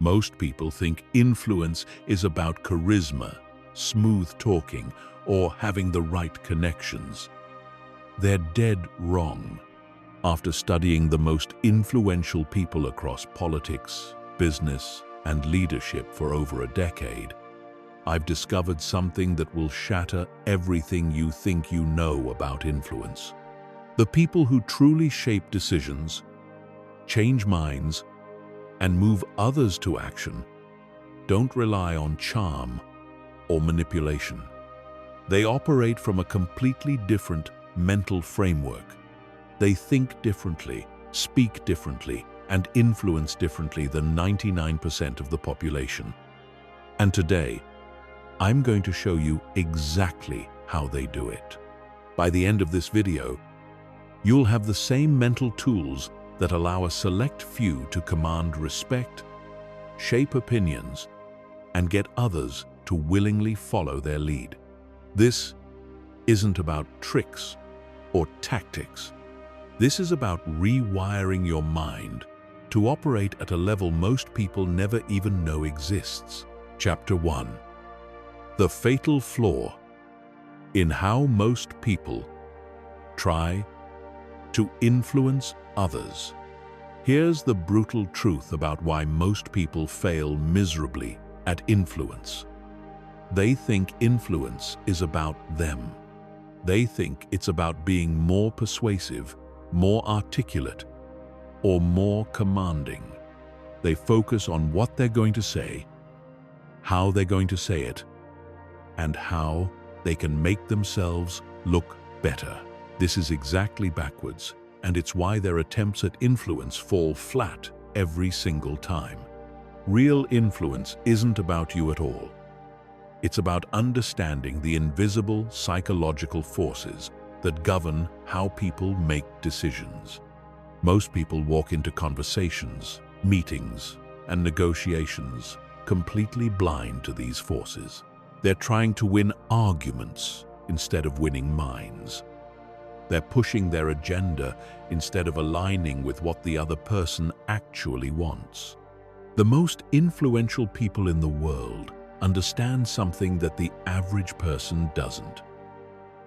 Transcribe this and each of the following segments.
Most people think influence is about charisma, smooth talking, or having the right connections. They're dead wrong. After studying the most influential people across politics, business, and leadership for over a decade, I've discovered something that will shatter everything you think you know about influence. The people who truly shape decisions, change minds, and move others to action don't rely on charm or manipulation. They operate from a completely different mental framework. They think differently, speak differently, and influence differently than 99% of the population. And today, I'm going to show you exactly how they do it. By the end of this video, you'll have the same mental tools that allow a select few to command respect, shape opinions, and get others to willingly follow their lead. This isn't about tricks or tactics. This is about rewiring your mind to operate at a level most people never even know exists. Chapter 1. The fatal flaw in how most people try to influence others. Here's the brutal truth about why most people fail miserably at influence. They think influence is about them. They think it's about being more persuasive, more articulate, or more commanding. They focus on what they're going to say, how they're going to say it, and how they can make themselves look better. This is exactly backwards, and it's why their attempts at influence fall flat every single time. Real influence isn't about you at all. It's about understanding the invisible psychological forces that govern how people make decisions. Most people walk into conversations, meetings, and negotiations completely blind to these forces. They're trying to win arguments instead of winning minds. They're pushing their agenda instead of aligning with what the other person actually wants. The most influential people in the world understand something that the average person doesn't.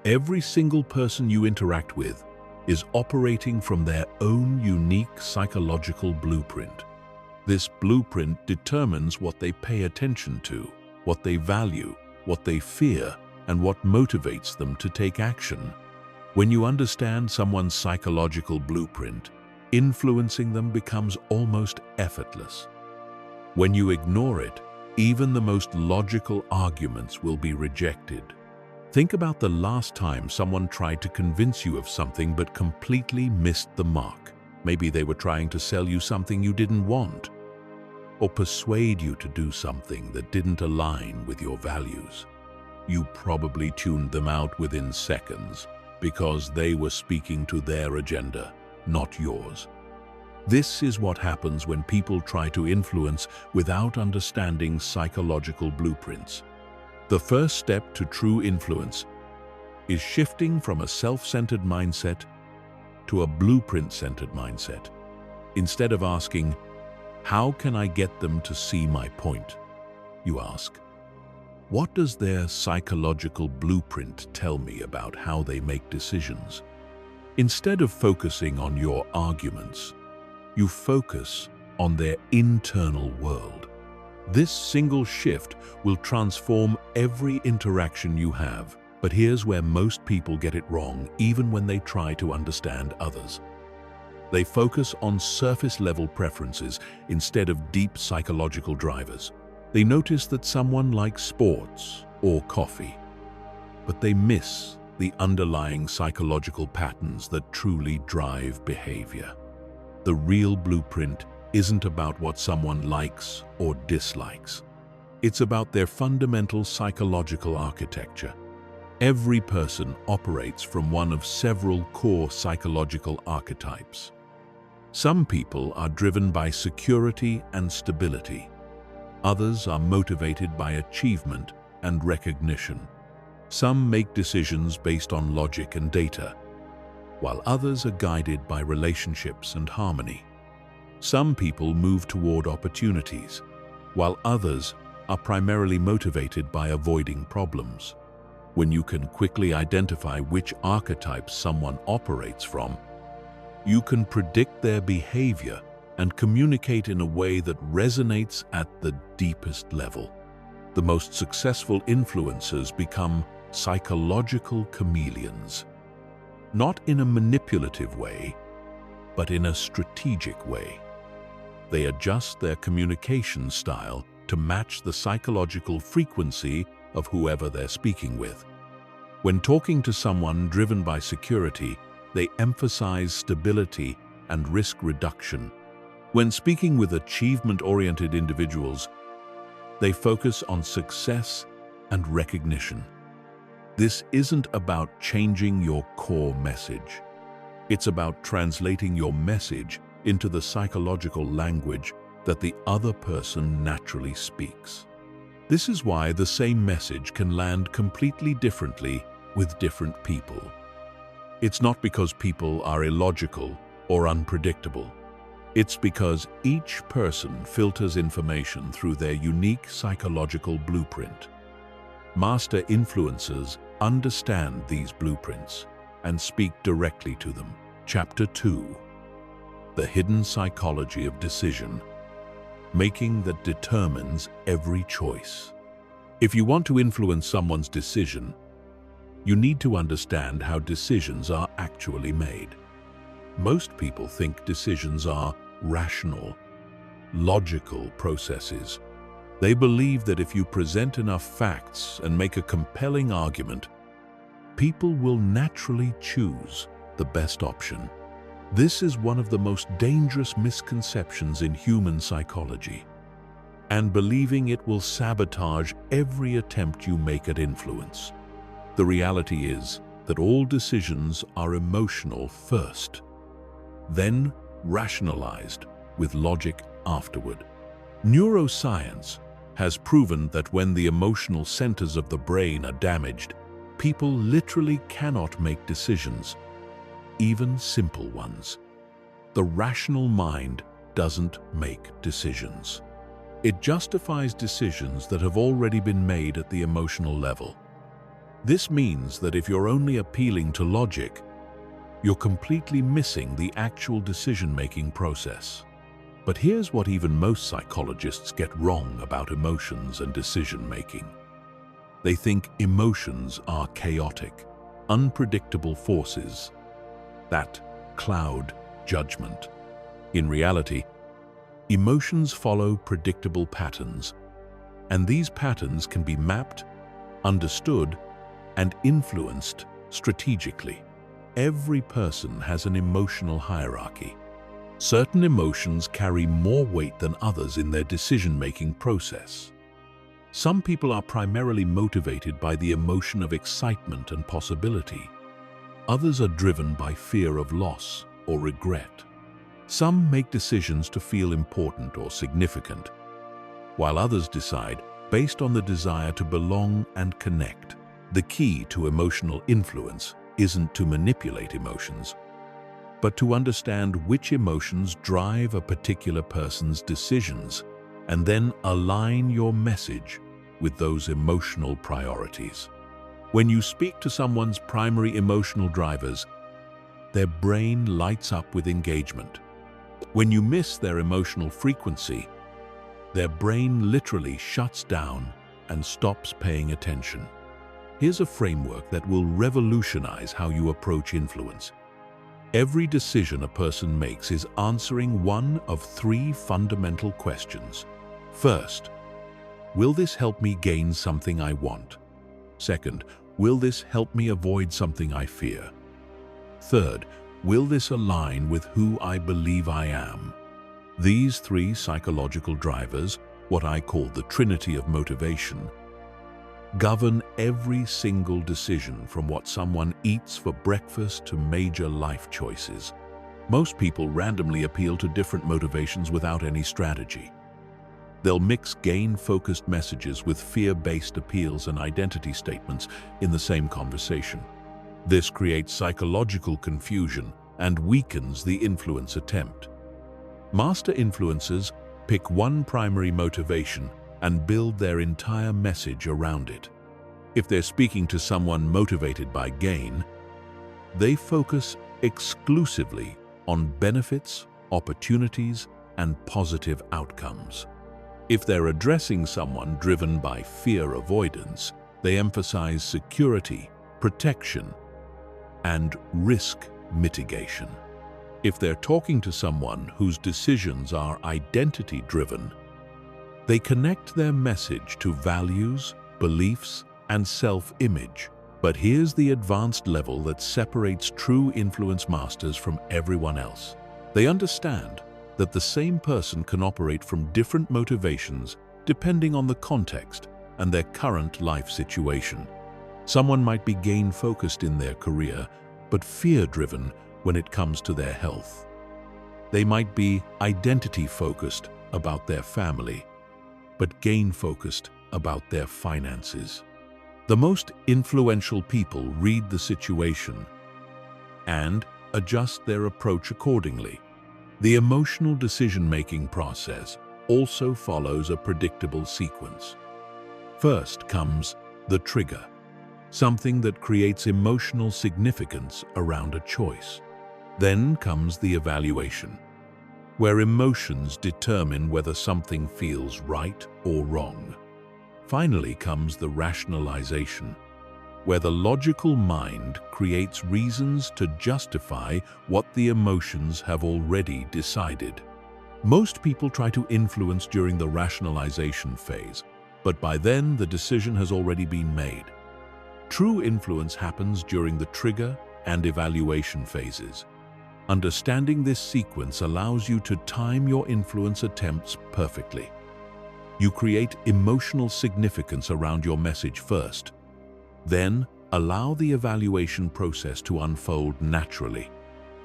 Every single person you interact with is operating from their own unique psychological blueprint. This blueprint determines what they pay attention to, what they value, what they fear, and what motivates them to take action. When you understand someone's psychological blueprint, influencing them becomes almost effortless. When you ignore it, even the most logical arguments will be rejected. Think about the last time someone tried to convince you of something but completely missed the mark. Maybe they were trying to sell you something you didn't want, or persuade you to do something that didn't align with your values. You probably tuned them out within seconds because they were speaking to their agenda, not yours. This is what happens when people try to influence without understanding psychological blueprints. The first step to true influence is shifting from a self-centered mindset to a blueprint-centered mindset. Instead of asking, "How can I get them to see my point?" you ask, "What does their psychological blueprint tell me about how they make decisions?" Instead of focusing on your arguments, you focus on their internal world. This single shift will transform every interaction you have. But here's where most people get it wrong, even when they try to understand others. They focus on surface-level preferences instead of deep psychological drivers. They notice that someone likes sports or coffee, but they miss the underlying psychological patterns that truly drive behavior. The real blueprint isn't about what someone likes or dislikes. It's about their fundamental psychological architecture. Every person operates from one of several core psychological archetypes. Some people are driven by security and stability. Others are motivated by achievement and recognition. Some make decisions based on logic and data, while others are guided by relationships and harmony. Some people move toward opportunities, while others are primarily motivated by avoiding problems. When you can quickly identify which archetype someone operates from, you can predict their behavior and communicate in a way that resonates at the deepest level. The most successful influencers become psychological chameleons, not in a manipulative way, but in a strategic way. They adjust their communication style to match the psychological frequency of whoever they're speaking with. When talking to someone driven by security, they emphasize stability and risk reduction. When speaking with achievement-oriented individuals, they focus on success and recognition. This isn't about changing your core message. It's about translating your message into the psychological language that the other person naturally speaks. This is why the same message can land completely differently with different people. It's not because people are illogical or unpredictable. It's because each person filters information through their unique psychological blueprint. Master influencers understand these blueprints and speak directly to them. Chapter 2. The hidden psychology of decision, making that determines every choice. If you want to influence someone's decision, you need to understand how decisions are actually made. Most people think decisions are rational, logical processes. They believe that if you present enough facts and make a compelling argument, people will naturally choose the best option. This is one of the most dangerous misconceptions in human psychology, and believing it will sabotage every attempt you make at influence. The reality is that all decisions are emotional first, then rationalized with logic afterward. Neuroscience has proven that when the emotional centers of the brain are damaged, people literally cannot make decisions, even simple ones. The rational mind doesn't make decisions. It justifies decisions that have already been made at the emotional level. This means that if you're only appealing to logic, you're completely missing the actual decision-making process. But here's what even most psychologists get wrong about emotions and decision-making. They think emotions are chaotic, unpredictable forces that cloud judgment. In reality, emotions follow predictable patterns, and these patterns can be mapped, understood, and influenced strategically. Every person has an emotional hierarchy. Certain emotions carry more weight than others in their decision-making process. Some people are primarily motivated by the emotion of excitement and possibility. Others are driven by fear of loss or regret. Some make decisions to feel important or significant, while others decide based on the desire to belong and connect. The key to emotional influence isn't to manipulate emotions, but to understand which emotions drive a particular person's decisions and then align your message with those emotional priorities. When you speak to someone's primary emotional drivers, their brain lights up with engagement. When you miss their emotional frequency, their brain literally shuts down and stops paying attention. Here's a framework that will revolutionize how you approach influence. Every decision a person makes is answering one of three fundamental questions. First, will this help me gain something I want? Second, will this help me avoid something I fear? Third, will this align with who I believe I am? These three psychological drivers, what I call the Trinity of motivation, govern every single decision from what someone eats for breakfast to major life choices. Most people randomly appeal to different motivations without any strategy. They'll mix gain-focused messages with fear-based appeals and identity statements in the same conversation. This creates psychological confusion and weakens the influence attempt. Master influencers pick one primary motivation and build their entire message around it. If they're speaking to someone motivated by gain, they focus exclusively on benefits, opportunities, and positive outcomes. If they're addressing someone driven by fear avoidance, they emphasize security, protection, and risk mitigation. If they're talking to someone whose decisions are identity-driven, they connect their message to values, beliefs, and self-image. But here's the advanced level that separates true influence masters from everyone else. They understand that the same person can operate from different motivations depending on the context and their current life situation. Someone might be gain-focused in their career, but fear-driven when it comes to their health. They might be identity-focused about their family, but gain-focused about their finances. The most influential people read the situation and adjust their approach accordingly. The emotional decision-making process also follows a predictable sequence. First comes the trigger, something that creates emotional significance around a choice. Then comes the evaluation, where emotions determine whether something feels right or wrong. Finally comes the rationalization, where the logical mind creates reasons to justify what the emotions have already decided. Most people try to influence during the rationalization phase, but by then the decision has already been made. True influence happens during the trigger and evaluation phases. Understanding this sequence allows you to time your influence attempts perfectly. You create emotional significance around your message first. Then, allow the evaluation process to unfold naturally,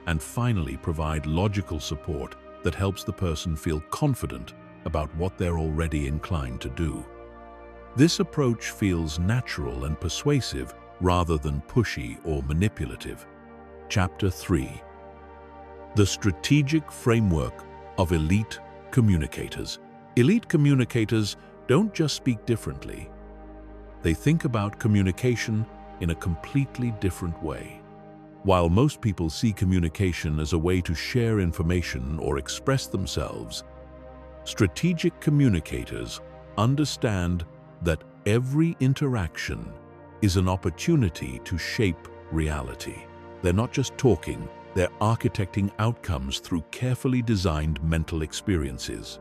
and finally provide logical support that helps the person feel confident about what they're already inclined to do. This approach feels natural and persuasive rather than pushy or manipulative. Chapter 3. The strategic framework of elite communicators. Elite communicators don't just speak differently. They think about communication in a completely different way. While most people see communication as a way to share information or express themselves, strategic communicators understand that every interaction is an opportunity to shape reality. They're not just talking, they're architecting outcomes through carefully designed mental experiences.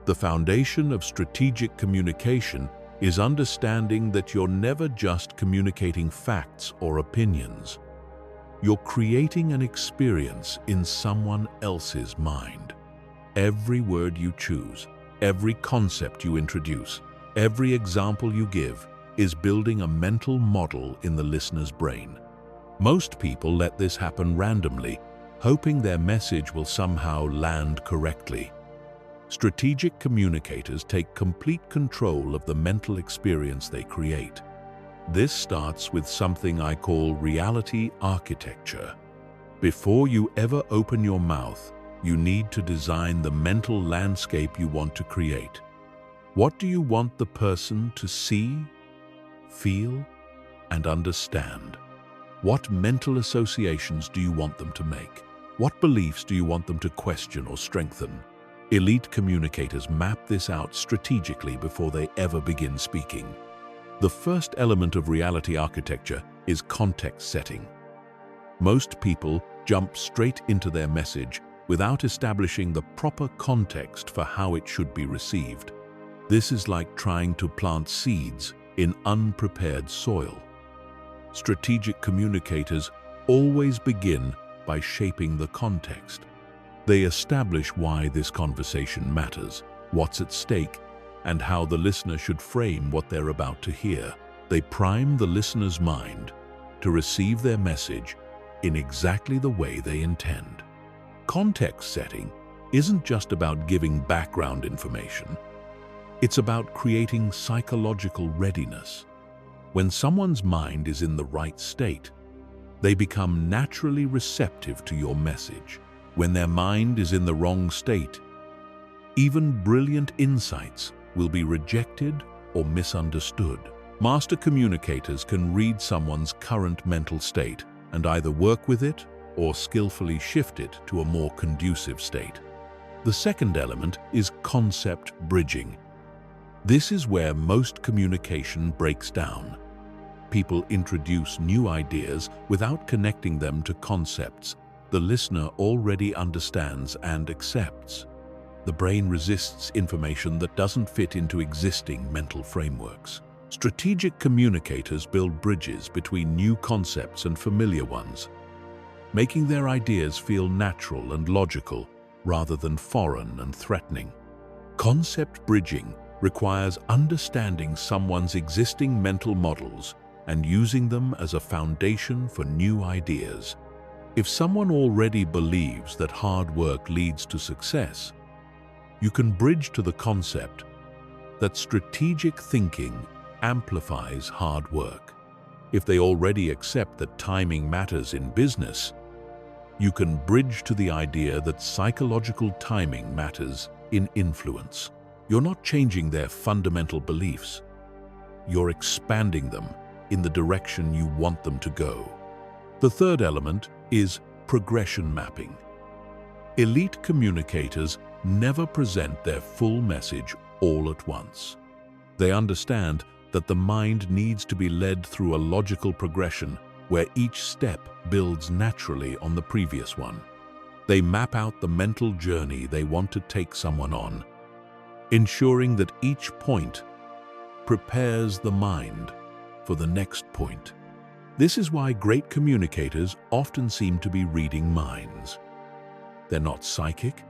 The foundation of strategic communication is understanding that you're never just communicating facts or opinions. You're creating an experience in someone else's mind. Every word you choose, every concept you introduce, every example you give is building a mental model in the listener's brain. Most people let this happen randomly, hoping their message will somehow land correctly. Strategic communicators take complete control of the mental experience they create. This starts with something I call reality architecture. Before you ever open your mouth, you need to design the mental landscape you want to create. What do you want the person to see, feel, and understand? What mental associations do you want them to make? What beliefs do you want them to question or strengthen? Elite communicators map this out strategically before they ever begin speaking. The first element of reality architecture is context setting. Most people jump straight into their message without establishing the proper context for how it should be received. This is like trying to plant seeds in unprepared soil. Strategic communicators always begin by shaping the context. They establish why this conversation matters, what's at stake, and how the listener should frame what they're about to hear. They prime the listener's mind to receive their message in exactly the way they intend. Context setting isn't just about giving background information. It's about creating psychological readiness. When someone's mind is in the right state, they become naturally receptive to your message. When their mind is in the wrong state, Even brilliant insights will be rejected or misunderstood. Master communicators can read someone's current mental state and either work with it or skillfully shift it to a more conducive state. The second element is concept bridging. This is where most communication breaks down. People introduce new ideas without connecting them to concepts the listener already understands and accepts. The brain resists information that doesn't fit into existing mental frameworks. Strategic communicators build bridges between new concepts and familiar ones, making their ideas feel natural and logical rather than foreign and threatening. Concept bridging requires understanding someone's existing mental models and using them as a foundation for new ideas. If someone already believes that hard work leads to success, you can bridge to the concept that strategic thinking amplifies hard work. If they already accept that timing matters in business, you can bridge to the idea that psychological timing matters in influence. You're not changing their fundamental beliefs. You're expanding them in the direction you want them to go. The third element is progression mapping. Elite communicators never present their full message all at once. They understand that the mind needs to be led through a logical progression where each step builds naturally on the previous one. They map out the mental journey they want to take someone on, ensuring that each point prepares the mind for the next point. This is why great communicators often seem to be reading minds. They're not psychic.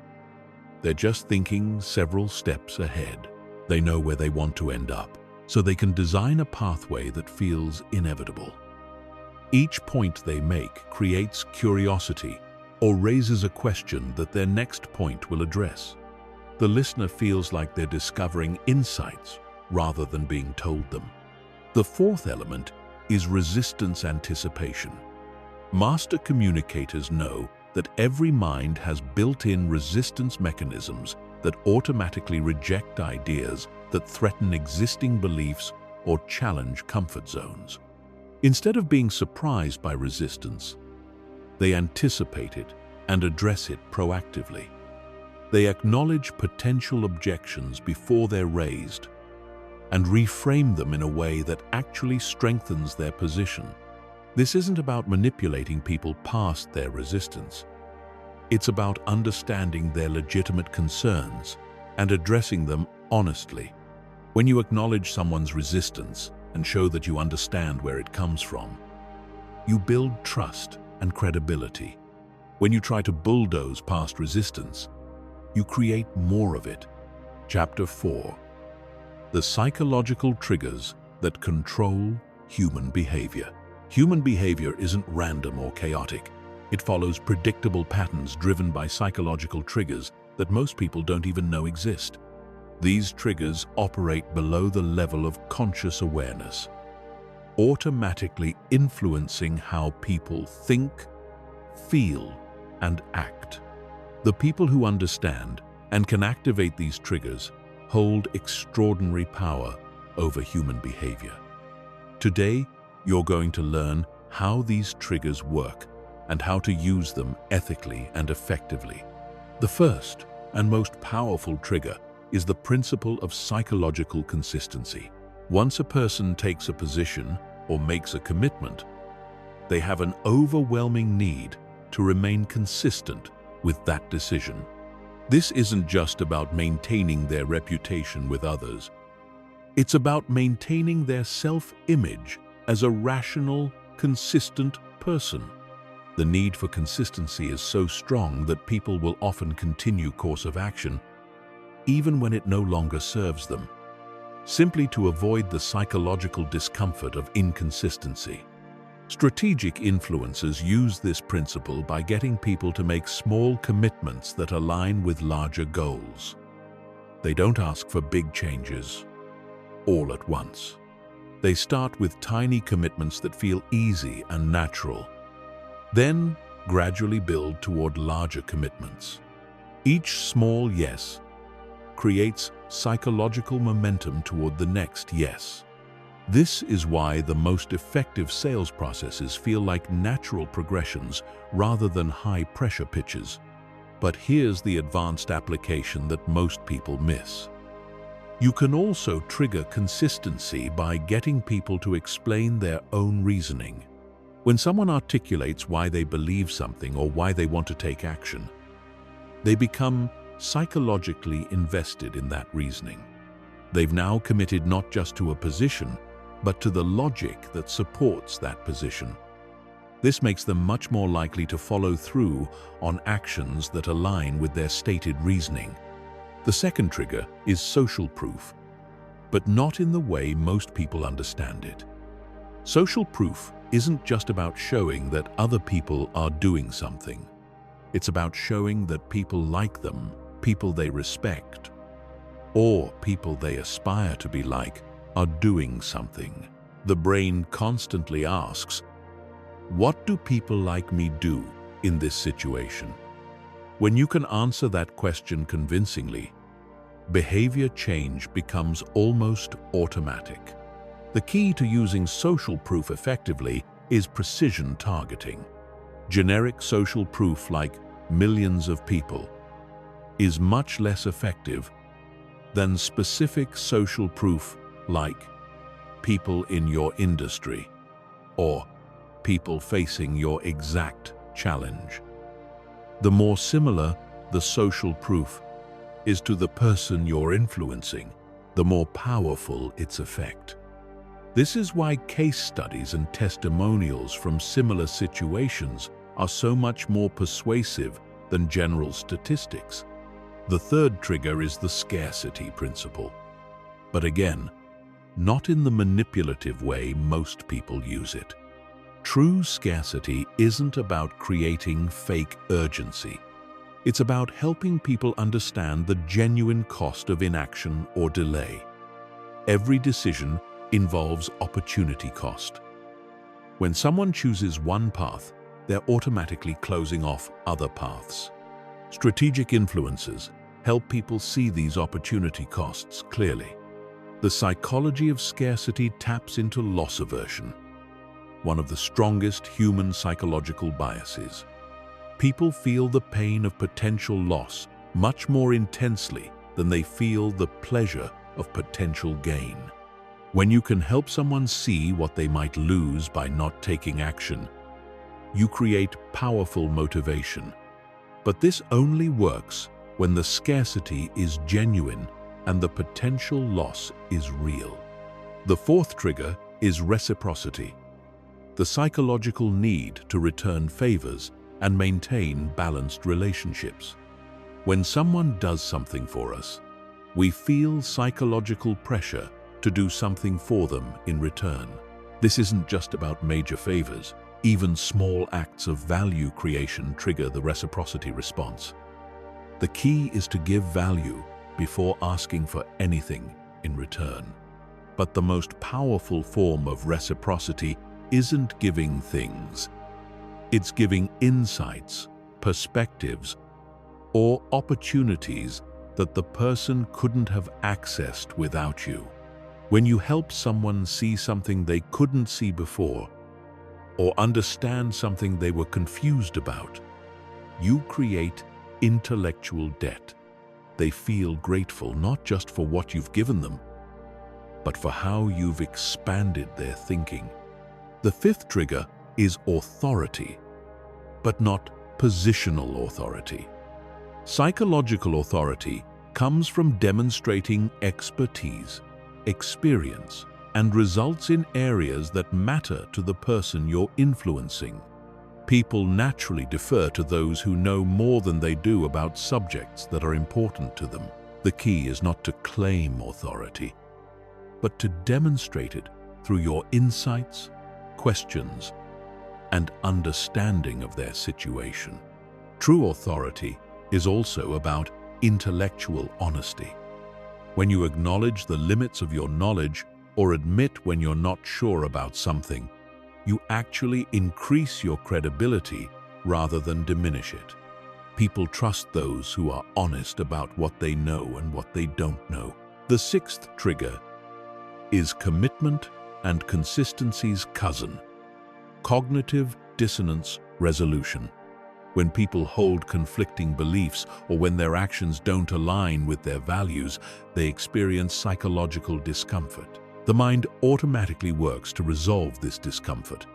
They're just thinking several steps ahead. They know where they want to end up, so they can design a pathway that feels inevitable. Each point they make creates curiosity or raises a question that their next point will address. The listener feels like they're discovering insights rather than being told them. The fourth element is resistance anticipation. Master communicators know that every mind has built-in resistance mechanisms that automatically reject ideas that threaten existing beliefs or challenge comfort zones. Instead of being surprised by resistance, they anticipate it and address it proactively. They acknowledge potential objections before they're raised and reframe them in a way that actually strengthens their position. This isn't about manipulating people past their resistance. It's about understanding their legitimate concerns and addressing them honestly. When you acknowledge someone's resistance and show that you understand where it comes from, you build trust and credibility. When you try to bulldoze past resistance, you create more of it. Chapter 4. The psychological triggers that control human behavior. Human behavior isn't random or chaotic. It follows predictable patterns driven by psychological triggers that most people don't even know exist. These triggers operate below the level of conscious awareness, automatically influencing how people think, feel, and act. The people who understand and can activate these triggers hold extraordinary power over human behavior. Today, you're going to learn how these triggers work and how to use them ethically and effectively. The first and most powerful trigger is the principle of psychological consistency. Once a person takes a position or makes a commitment, they have an overwhelming need to remain consistent with that decision. This isn't just about maintaining their reputation with others. It's about maintaining their self-image as a rational, consistent person. The need for consistency is so strong that people will often continue course of action even when it no longer serves them, simply to avoid the psychological discomfort of inconsistency. Strategic influencers use this principle by getting people to make small commitments that align with larger goals. They don't ask for big changes all at once. They start with tiny commitments that feel easy and natural, then gradually build toward larger commitments. Each small yes creates psychological momentum toward the next yes. This is why the most effective sales processes feel like natural progressions rather than high-pressure pitches. But here's the advanced application that most people miss. You can also trigger consistency by getting people to explain their own reasoning. When someone articulates why they believe something or why they want to take action, they become psychologically invested in that reasoning. They've now committed not just to a position, but to the logic that supports that position. This makes them much more likely to follow through on actions that align with their stated reasoning. The second trigger is social proof, but not in the way most people understand it. Social proof isn't just about showing that other people are doing something. It's about showing that people like them, people they respect, or people they aspire to be like, are doing something. The brain constantly asks, what do people like me do in this situation? When you can answer that question convincingly, behavior change becomes almost automatic. The key to using social proof effectively is precision targeting. Generic social proof like millions of people is much less effective than specific social proof like people in your industry or people facing your exact challenge. The more similar the social proof is to the person you're influencing, the more powerful its effect. This is why case studies and testimonials from similar situations are so much more persuasive than general statistics. The third trigger is the scarcity principle. But again, not in the manipulative way most people use it. True scarcity isn't about creating fake urgency. It's about helping people understand the genuine cost of inaction or delay. Every decision involves opportunity cost. When someone chooses one path, they're automatically closing off other paths. Strategic influencers help people see these opportunity costs clearly. The psychology of scarcity taps into loss aversion, one of the strongest human psychological biases. People feel the pain of potential loss much more intensely than they feel the pleasure of potential gain. When you can help someone see what they might lose by not taking action, you create powerful motivation. But this only works when the scarcity is genuine and the potential loss is real. The fourth trigger is reciprocity, the psychological need to return favors and maintain balanced relationships. When someone does something for us, we feel psychological pressure to do something for them in return. This isn't just about major favors. Even small acts of value creation trigger the reciprocity response. The key is to give value before asking for anything in return. But the most powerful form of reciprocity isn't giving things. It's giving insights, perspectives, or opportunities that the person couldn't have accessed without you. When you help someone see something they couldn't see before, or understand something they were confused about, you create intellectual debt. They feel grateful not just for what you've given them, but for how you've expanded their thinking. The fifth trigger is authority, but not positional authority. Psychological authority comes from demonstrating expertise, experience, and results in areas that matter to the person you're influencing. People naturally defer to those who know more than they do about subjects that are important to them. The key is not to claim authority, but to demonstrate it through your insights, questions, and understanding of their situation. True authority is also about intellectual honesty. When you acknowledge the limits of your knowledge or admit when you're not sure about something, you actually increase your credibility rather than diminish it. People trust those who are honest about what they know and what they don't know. The sixth trigger is commitment and consistency's cousin: cognitive dissonance resolution. When people hold conflicting beliefs or when their actions don't align with their values, they experience psychological discomfort. The mind automatically works to resolve this discomfort,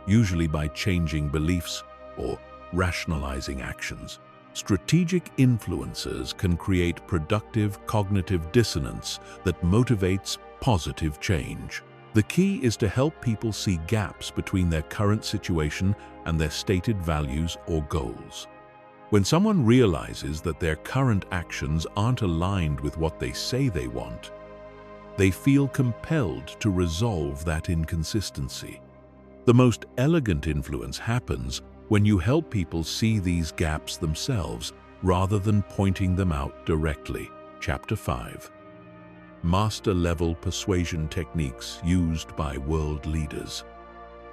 usually by changing beliefs or rationalizing actions. Strategic influencers can create productive cognitive dissonance that motivates positive change. The key is to help people see gaps between their current situation and their stated values or goals. When someone realizes that their current actions aren't aligned with what they say they want, they feel compelled to resolve that inconsistency. The most elegant influence happens when you help people see these gaps themselves rather than pointing them out directly. Chapter 5. Master-level persuasion techniques used by world leaders.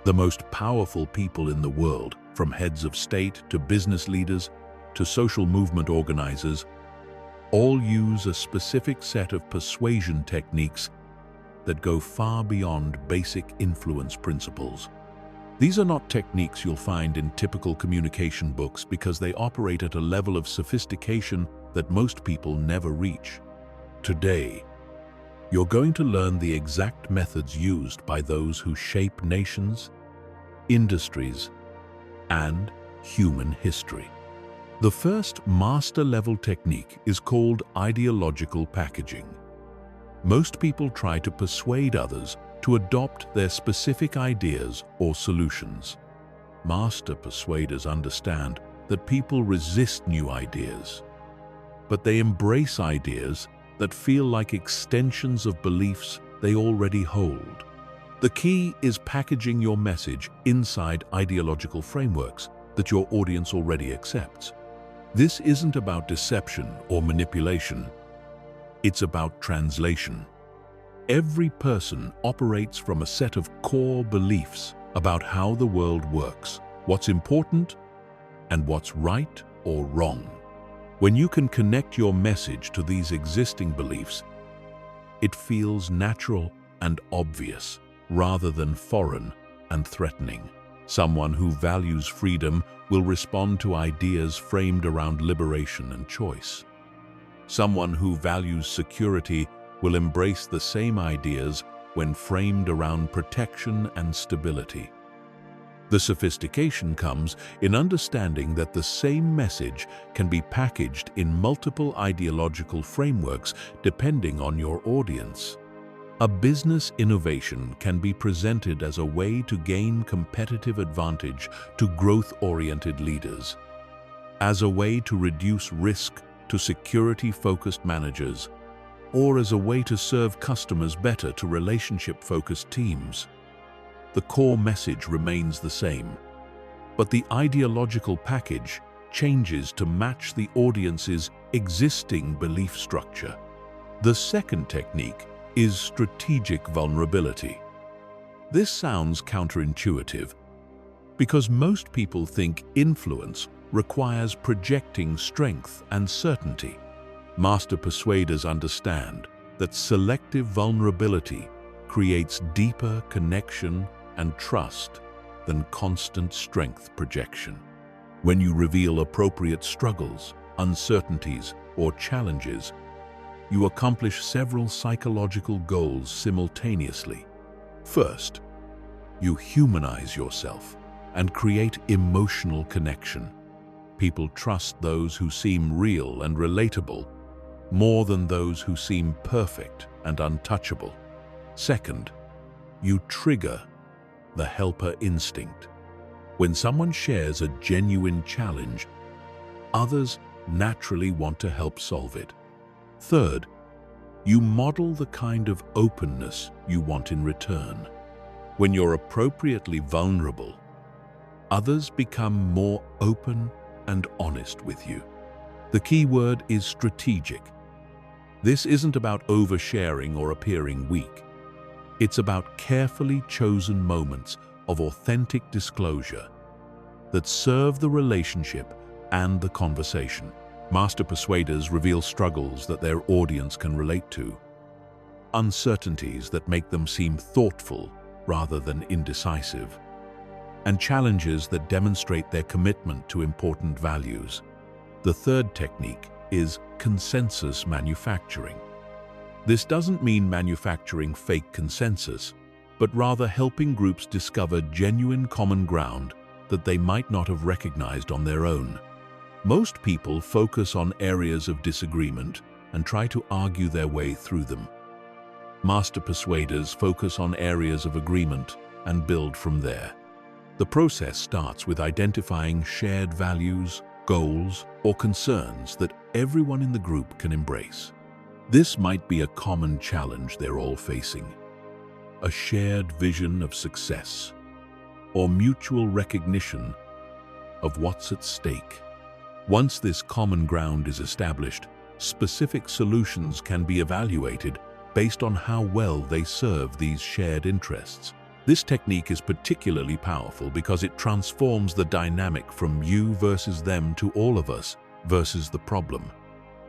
The most powerful people in the world, from heads of state to business leaders to social movement organizers, all use a specific set of persuasion techniques that go far beyond basic influence principles. These are not techniques you'll find in typical communication books because they operate at a level of sophistication that most people never reach. Today, you're going to learn the exact methods used by those who shape nations, industries, and human history. The first master-level technique is called ideological packaging. Most people try to persuade others to adopt their specific ideas or solutions. Master persuaders understand that people resist new ideas, but they embrace ideas that feel like extensions of beliefs they already hold. The key is packaging your message inside ideological frameworks that your audience already accepts. This isn't about deception or manipulation. It's about translation. Every person operates from a set of core beliefs about how the world works, what's important, and what's right or wrong. When you can connect your message to these existing beliefs, it feels natural and obvious, rather than foreign and threatening. Someone who values freedom will respond to ideas framed around liberation and choice. Someone who values security will embrace the same ideas when framed around protection and stability. The sophistication comes in understanding that the same message can be packaged in multiple ideological frameworks depending on your audience. A business innovation can be presented as a way to gain competitive advantage to growth-oriented leaders, as a way to reduce risk to security-focused managers, or as a way to serve customers better to relationship-focused teams. The core message remains the same, but the ideological package changes to match the audience's existing belief structure. The second technique is strategic vulnerability. This sounds counterintuitive because most people think influence requires projecting strength and certainty. Master persuaders understand that selective vulnerability creates deeper connection and trust than constant strength projection. When you reveal appropriate struggles, uncertainties, or challenges, you accomplish several psychological goals simultaneously. First, you humanize yourself and create emotional connection. People trust those who seem real and relatable more than those who seem perfect and untouchable. Second, you trigger the helper instinct. When someone shares a genuine challenge, others naturally want to help solve it. Third, you model the kind of openness you want in return. When you're appropriately vulnerable, others become more open and honest with you. The key word is strategic. This isn't about oversharing or appearing weak. It's about carefully chosen moments of authentic disclosure that serve the relationship and the conversation. Master persuaders reveal struggles that their audience can relate to, uncertainties that make them seem thoughtful rather than indecisive, and challenges that demonstrate their commitment to important values. The third technique is consensus manufacturing. This doesn't mean manufacturing fake consensus, but rather helping groups discover genuine common ground that they might not have recognized on their own. Most people focus on areas of disagreement and try to argue their way through them. Master persuaders focus on areas of agreement and build from there. The process starts with identifying shared values, goals, or concerns that everyone in the group can embrace. This might be a common challenge they're all facing: a shared vision of success, or mutual recognition of what's at stake. Once this common ground is established, specific solutions can be evaluated based on how well they serve these shared interests. This technique is particularly powerful because it transforms the dynamic from you versus them to all of us versus the problem.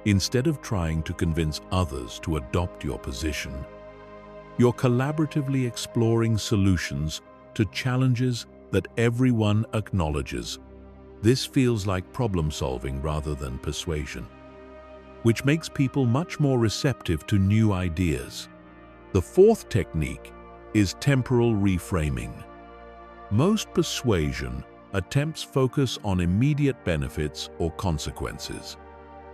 Instead of trying to convince others to adopt your position, you're collaboratively exploring solutions to challenges that everyone acknowledges. This feels like problem-solving rather than persuasion, which makes people much more receptive to new ideas. The fourth technique is temporal reframing. Most persuasion attempts focus on immediate benefits or consequences.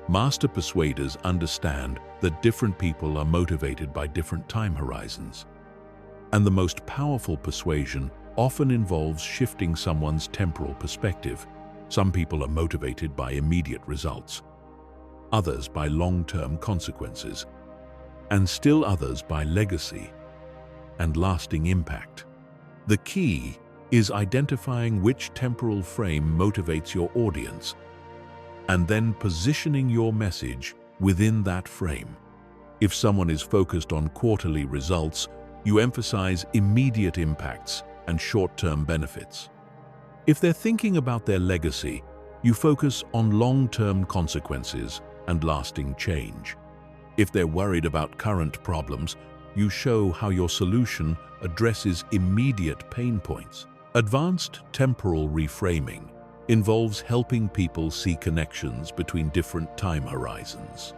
Master persuaders understand that different people are motivated by different time horizons, and the most powerful persuasion often involves shifting someone's temporal perspective. Some people are motivated by immediate results, others by long-term consequences, and still others by legacy and lasting impact. The key is identifying which temporal frame motivates your audience and then positioning your message within that frame. If someone is focused on quarterly results, you emphasize immediate impacts and short-term benefits. If they're thinking about their legacy, you focus on long-term consequences and lasting change. If they're worried about current problems, you show how your solution addresses immediate pain points. Advanced temporal reframing involves helping people see connections between different time horizons.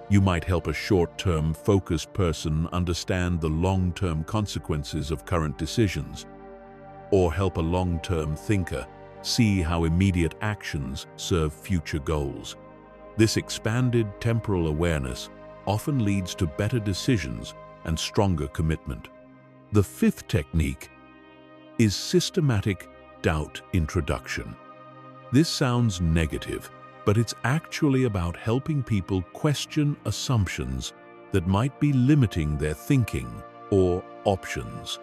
You might help a short-term focused person understand the long-term consequences of current decisions, or help a long-term thinker see how immediate actions serve future goals. This expanded temporal awareness often leads to better decisions and stronger commitment. The fifth technique is systematic doubt introduction. This sounds negative, but it's actually about helping people question assumptions that might be limiting their thinking or options.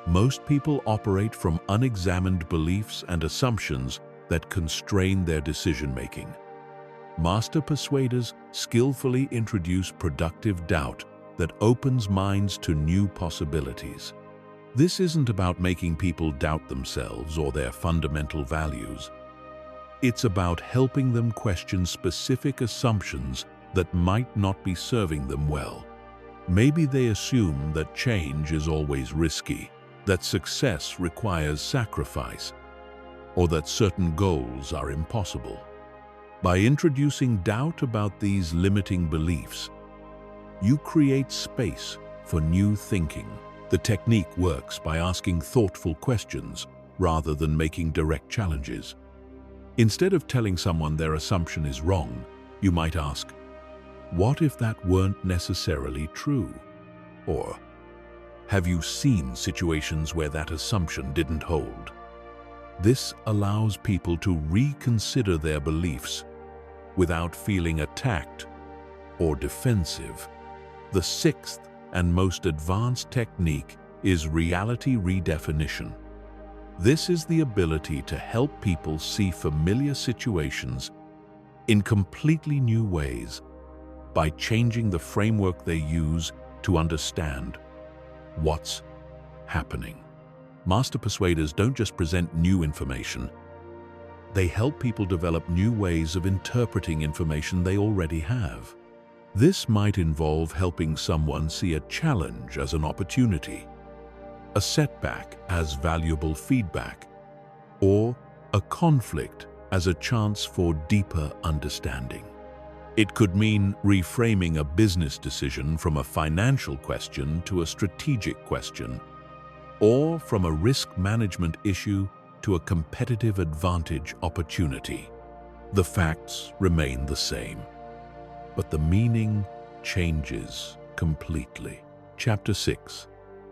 Most people operate from unexamined beliefs and assumptions that constrain their decision-making. Master persuaders skillfully introduce productive doubt that opens minds to new possibilities. This isn't about making people doubt themselves or their fundamental values. It's about helping them question specific assumptions that might not be serving them well. Maybe they assume that change is always risky, that success requires sacrifice, or that certain goals are impossible. By introducing doubt about these limiting beliefs, you create space for new thinking. The technique works by asking thoughtful questions rather than making direct challenges. Instead of telling someone their assumption is wrong, you might ask, "What if that weren't necessarily true?" Or, "Have you seen situations where that assumption didn't hold?" This allows people to reconsider their beliefs without feeling attacked or defensive. The sixth and most advanced technique is reality redefinition. This is the ability to help people see familiar situations in completely new ways by changing the framework they use to understand what's happening. Master persuaders don't just present new information, They help people develop new ways of interpreting information they already have. This might involve helping someone see a challenge as an opportunity, a setback as valuable feedback, or a conflict as a chance for deeper understanding. It could mean reframing a business decision from a financial question to a strategic question, or from a risk management issue to a competitive advantage opportunity. The facts remain the same, but the meaning changes completely. Chapter 6.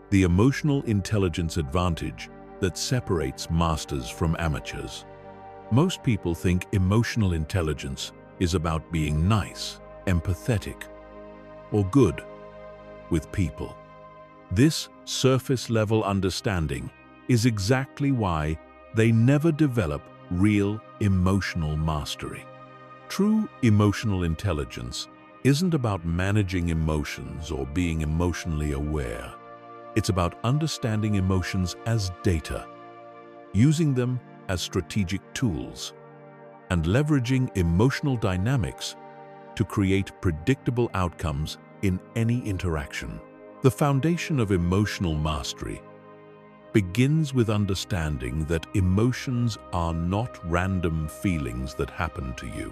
The emotional intelligence advantage that separates masters from amateurs. Most people think emotional intelligence is about being nice, empathetic, or good with people. This surface-level understanding is exactly why they never develop real emotional mastery. True emotional intelligence isn't about managing emotions or being emotionally aware. It's about understanding emotions as data, using them as strategic tools, and leveraging emotional dynamics to create predictable outcomes in any interaction. The foundation of emotional mastery begins with understanding that emotions are not random feelings that happen to you.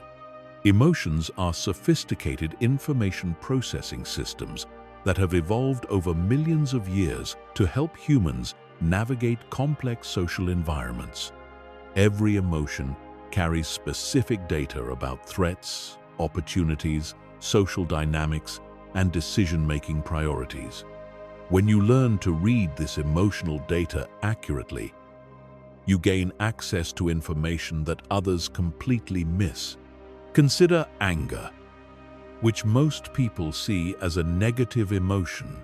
Emotions are sophisticated information processing systems that have evolved over millions of years to help humans navigate complex social environments. Every emotion carries specific data about threats, opportunities, social dynamics, and decision-making priorities. When you learn to read this emotional data accurately, you gain access to information that others completely miss. Consider anger, which most people see as a negative emotion,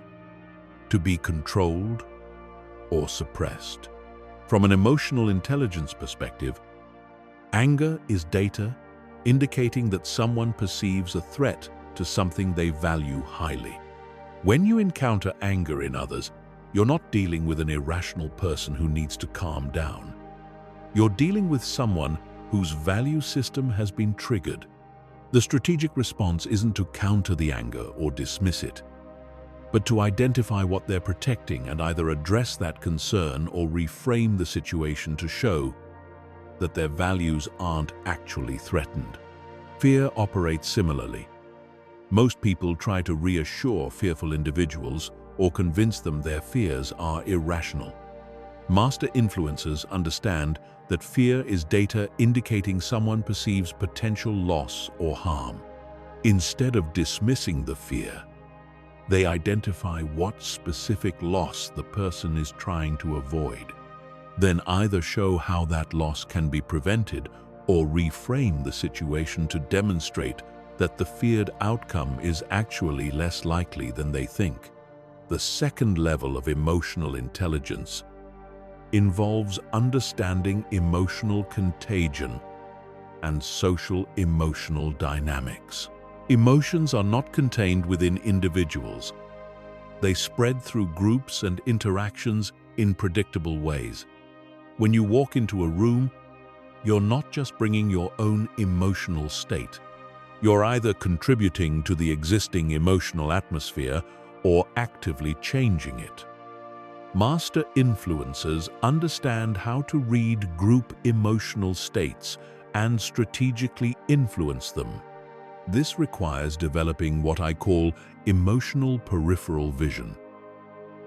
to be controlled or suppressed. From an emotional intelligence perspective, anger is data indicating that someone perceives a threat to something they value highly. When you encounter anger in others, you're not dealing with an irrational person who needs to calm down. You're dealing with someone whose value system has been triggered. The strategic response isn't to counter the anger or dismiss it, but to identify what they're protecting and either address that concern or reframe the situation to show that their values aren't actually threatened. Fear operates similarly. Most people try to reassure fearful individuals or convince them their fears are irrational. Master influencers understand that fear is data indicating someone perceives potential loss or harm. Instead of dismissing the fear, they identify what specific loss the person is trying to avoid, then either show how that loss can be prevented or reframe the situation to demonstrate that the feared outcome is actually less likely than they think. The second level of emotional intelligence involves understanding emotional contagion and social emotional dynamics. Emotions are not contained within individuals. They spread through groups and interactions in predictable ways. When you walk into a room, you're not just bringing your own emotional state. You're either contributing to the existing emotional atmosphere or actively changing it. Master influencers understand how to read group emotional states and strategically influence them. This requires developing what I call emotional peripheral vision.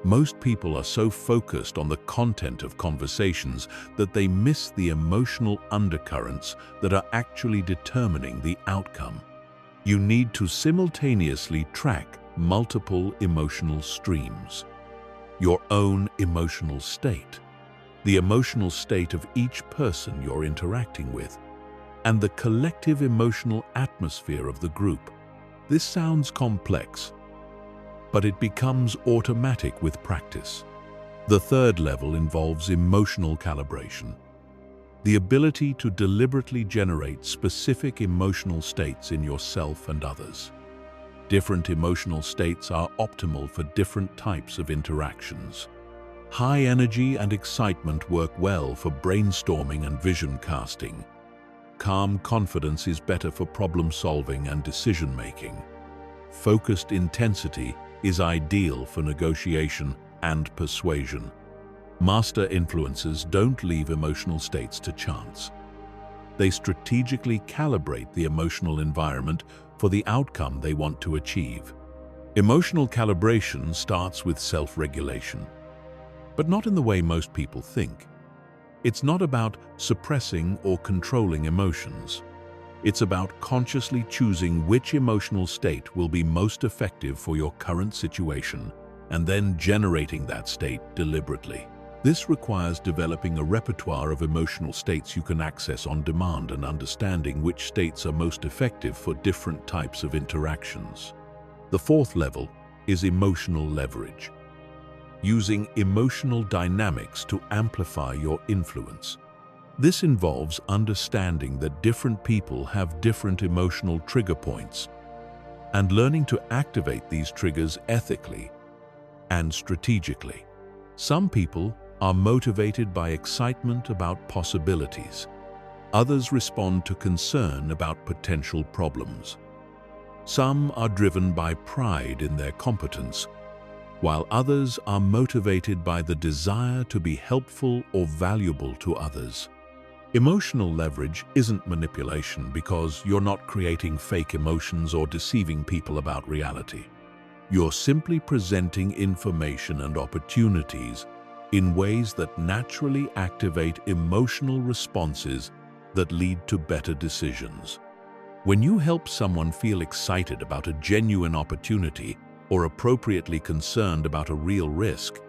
Most people are so focused on the content of conversations that they miss the emotional undercurrents that are actually determining the outcome. You need to simultaneously track multiple emotional streams. Your own emotional state, the emotional state of each person you're interacting with, and the collective emotional atmosphere of the group. This sounds complex, but it becomes automatic with practice. The third level involves emotional calibration, the ability to deliberately generate specific emotional states in yourself and others. Different emotional states are optimal for different types of interactions. High energy and excitement work well for brainstorming and vision casting, Calm confidence is better for problem-solving and decision-making. Focused intensity is ideal for negotiation and persuasion. Master influencers don't leave emotional states to chance. They strategically calibrate the emotional environment for the outcome they want to achieve. Emotional calibration starts with self-regulation, but not in the way most people think. It's not about suppressing or controlling emotions. It's about consciously choosing which emotional state will be most effective for your current situation and then generating that state deliberately. This requires developing a repertoire of emotional states you can access on demand and understanding which states are most effective for different types of interactions. The fourth level is emotional leverage. Using emotional dynamics to amplify your influence. This involves understanding that different people have different emotional trigger points and learning to activate these triggers ethically and strategically. Some people are motivated by excitement about possibilities. Others respond to concern about potential problems. Some are driven by pride in their competence, while others are motivated by the desire to be helpful or valuable to others. Emotional leverage isn't manipulation because you're not creating fake emotions or deceiving people about reality. You're simply presenting information and opportunities in ways that naturally activate emotional responses that lead to better decisions. When you help someone feel excited about a genuine opportunity or appropriately concerned about a real risk,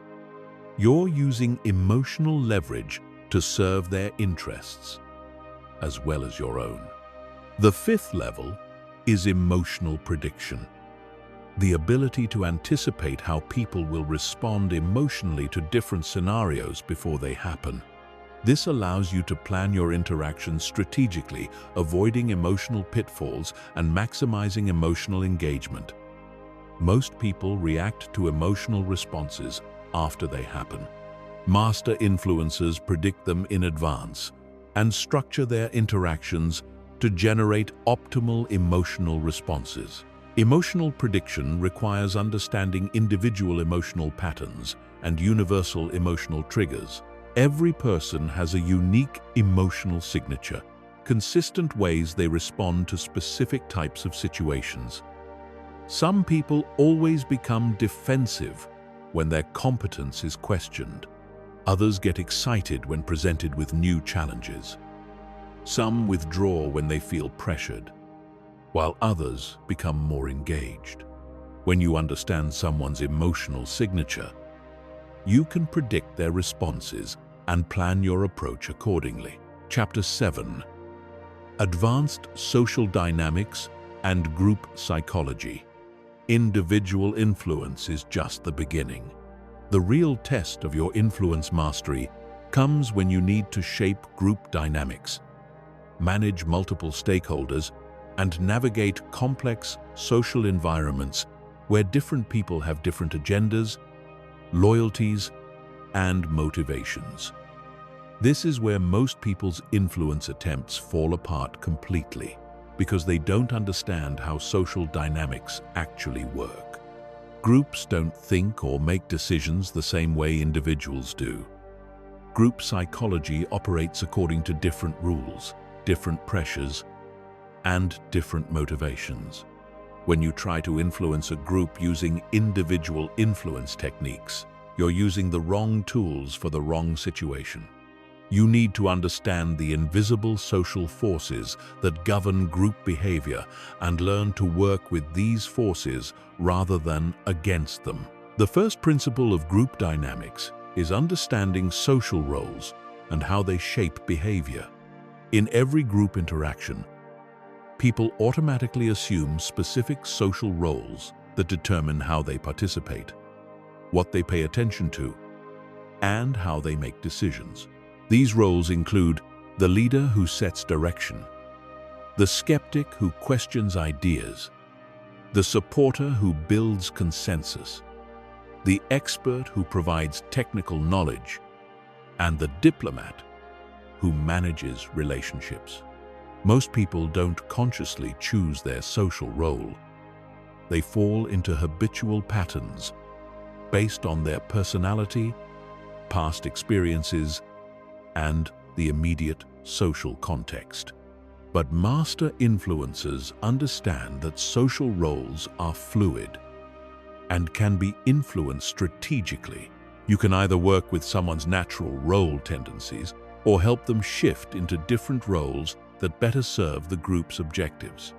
you're using emotional leverage to serve their interests, as well as your own. The fifth level is emotional prediction. The ability to anticipate how people will respond emotionally to different scenarios before they happen. This allows you to plan your interactions strategically, avoiding emotional pitfalls and maximizing emotional engagement. Most people react to emotional responses after they happen. Master influencers predict them in advance and structure their interactions to generate optimal emotional responses. Emotional prediction requires understanding individual emotional patterns and universal emotional triggers. Every person has a unique emotional signature, consistent ways they respond to specific types of situations. Some people always become defensive when their competence is questioned. Others get excited when presented with new challenges. Some withdraw when they feel pressured, while others become more engaged. When you understand someone's emotional signature, you can predict their responses and plan your approach accordingly. Chapter 7. Advanced Social Dynamics and Group Psychology. Individual influence is just the beginning. The real test of your influence mastery comes when you need to shape group dynamics, manage multiple stakeholders, and navigate complex social environments where different people have different agendas, loyalties, and motivations. This is where most people's influence attempts fall apart completely because they don't understand how social dynamics actually work. Groups don't think or make decisions the same way individuals do. Group psychology operates according to different rules, different pressures, and different motivations. When you try to influence a group using individual influence techniques, you're using the wrong tools for the wrong situation. You need to understand the invisible social forces that govern group behavior and learn to work with these forces rather than against them. The first principle of group dynamics is understanding social roles and how they shape behavior. In every group interaction, people automatically assume specific social roles that determine how they participate, what they pay attention to, and how they make decisions. These roles include the leader who sets direction, the skeptic who questions ideas, the supporter who builds consensus, the expert who provides technical knowledge, and the diplomat who manages relationships. Most people don't consciously choose their social role. They fall into habitual patterns based on their personality, past experiences, and the immediate social context. But master influencers understand that social roles are fluid and can be influenced strategically. You can either work with someone's natural role tendencies or help them shift into different roles that better serve the group's objectives.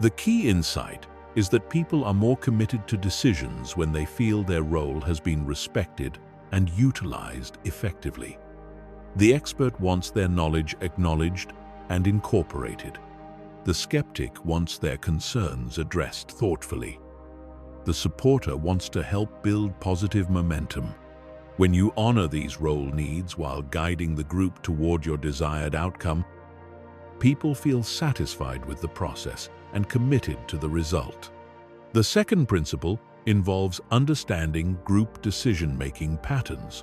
The key insight is that people are more committed to decisions when they feel their role has been respected and utilized effectively. The expert wants their knowledge acknowledged and incorporated. The skeptic wants their concerns addressed thoughtfully. The supporter wants to help build positive momentum. When you honor these role needs while guiding the group toward your desired outcome, people feel satisfied with the process and committed to the result. The second principle involves understanding group decision-making patterns.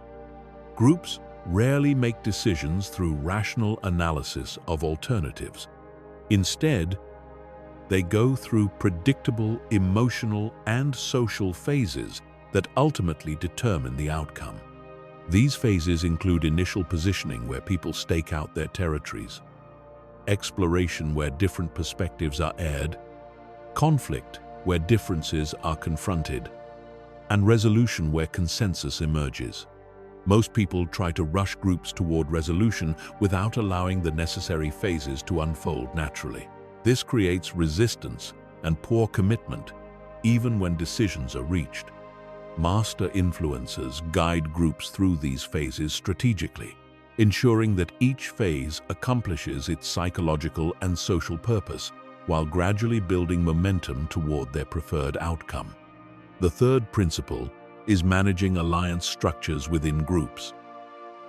Groups rarely make decisions through rational analysis of alternatives. Instead, they go through predictable emotional and social phases that ultimately determine the outcome. These phases include initial positioning, where people stake out their territories, exploration, where different perspectives are aired, conflict, where differences are confronted, and resolution, where consensus emerges. Most people try to rush groups toward resolution without allowing the necessary phases to unfold naturally. This creates resistance and poor commitment, even when decisions are reached. Master influencers guide groups through these phases strategically, ensuring that each phase accomplishes its psychological and social purpose, while gradually building momentum toward their preferred outcome. The third principle is managing alliance structures within groups.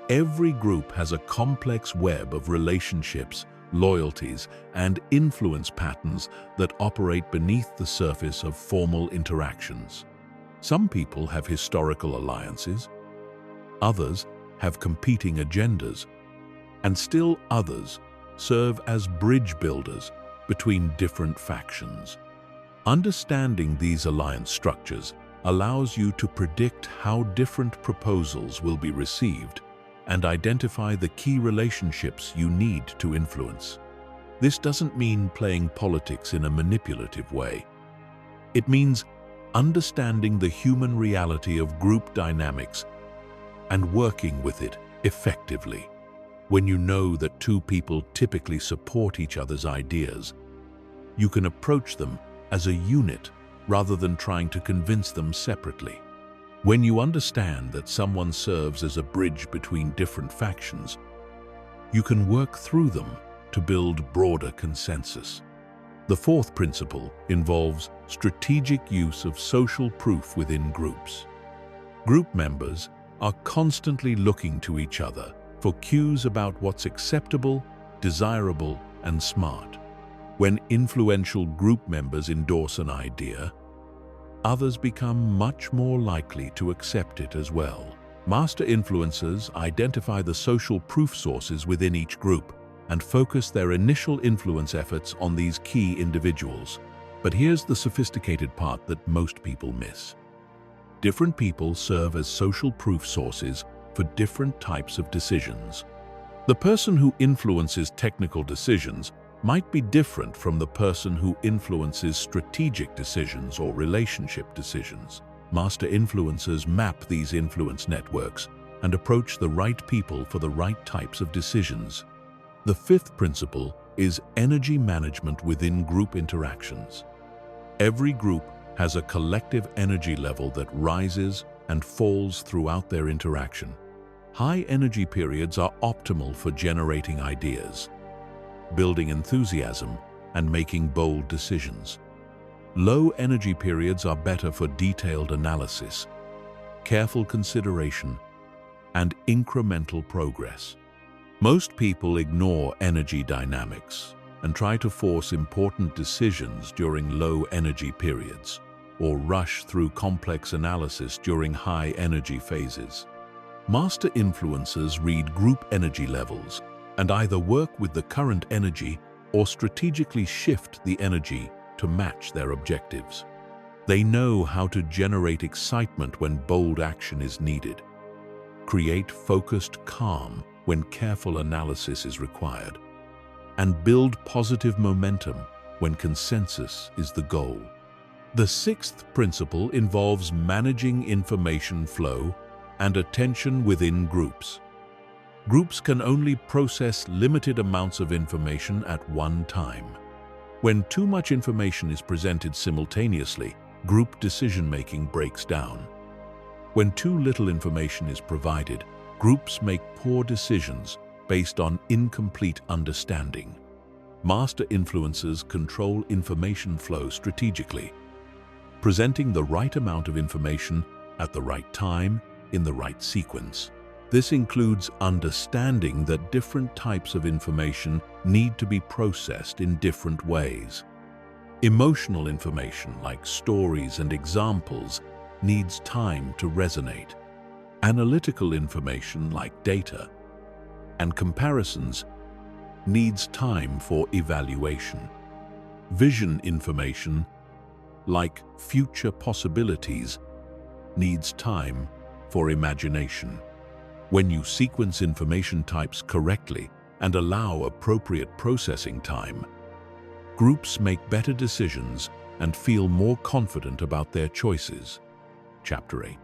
Every group has a complex web of relationships, loyalties, and influence patterns that operate beneath the surface of formal interactions. Some people have historical alliances, others have competing agendas, and still others serve as bridge builders between different factions. Understanding these alliance structures allows you to predict how different proposals will be received and identify the key relationships you need to influence. This doesn't mean playing politics in a manipulative way. It means understanding the human reality of group dynamics and working with it effectively. When you know that two people typically support each other's ideas, you can approach them as a unit rather than trying to convince them separately. When you understand that someone serves as a bridge between different factions, you can work through them to build broader consensus. The fourth principle involves strategic use of social proof within groups. Group members are constantly looking to each other for cues about what's acceptable, desirable, and smart. When influential group members endorse an idea, others become much more likely to accept it as well. Master influencers identify the social proof sources within each group and focus their initial influence efforts on these key individuals. But here's the sophisticated part that most people miss. Different people serve as social proof sources for different types of decisions. The person who influences technical decisions might be different from the person who influences strategic decisions or relationship decisions. Master influencers map these influence networks and approach the right people for the right types of decisions. The fifth principle is energy management within group interactions. Every group has a collective energy level that rises and falls throughout their interaction. High energy periods are optimal for generating ideas, building enthusiasm, and making bold decisions. Low energy periods are better for detailed analysis, careful consideration, and incremental progress. Most people ignore energy dynamics and try to force important decisions during low energy periods, or rush through complex analysis during high energy phases. Master influencers read group energy levels and either work with the current energy or strategically shift the energy to match their objectives. They know how to generate excitement when bold action is needed, create focused calm when careful analysis is required, and build positive momentum when consensus is the goal. The sixth principle involves managing information flow and attention within groups. Groups can only process limited amounts of information at one time. When too much information is presented simultaneously, group decision-making breaks down. When too little information is provided, groups make poor decisions based on incomplete understanding. Master influencers control information flow strategically, presenting the right amount of information at the right time in the right sequence. This includes understanding that different types of information need to be processed in different ways. Emotional information, like stories and examples, needs time to resonate. Analytical information, like data and comparisons, needs time for evaluation. Vision information, like future possibilities, needs time for imagination. When you sequence information types correctly and allow appropriate processing time, groups make better decisions and feel more confident about their choices. Chapter 8.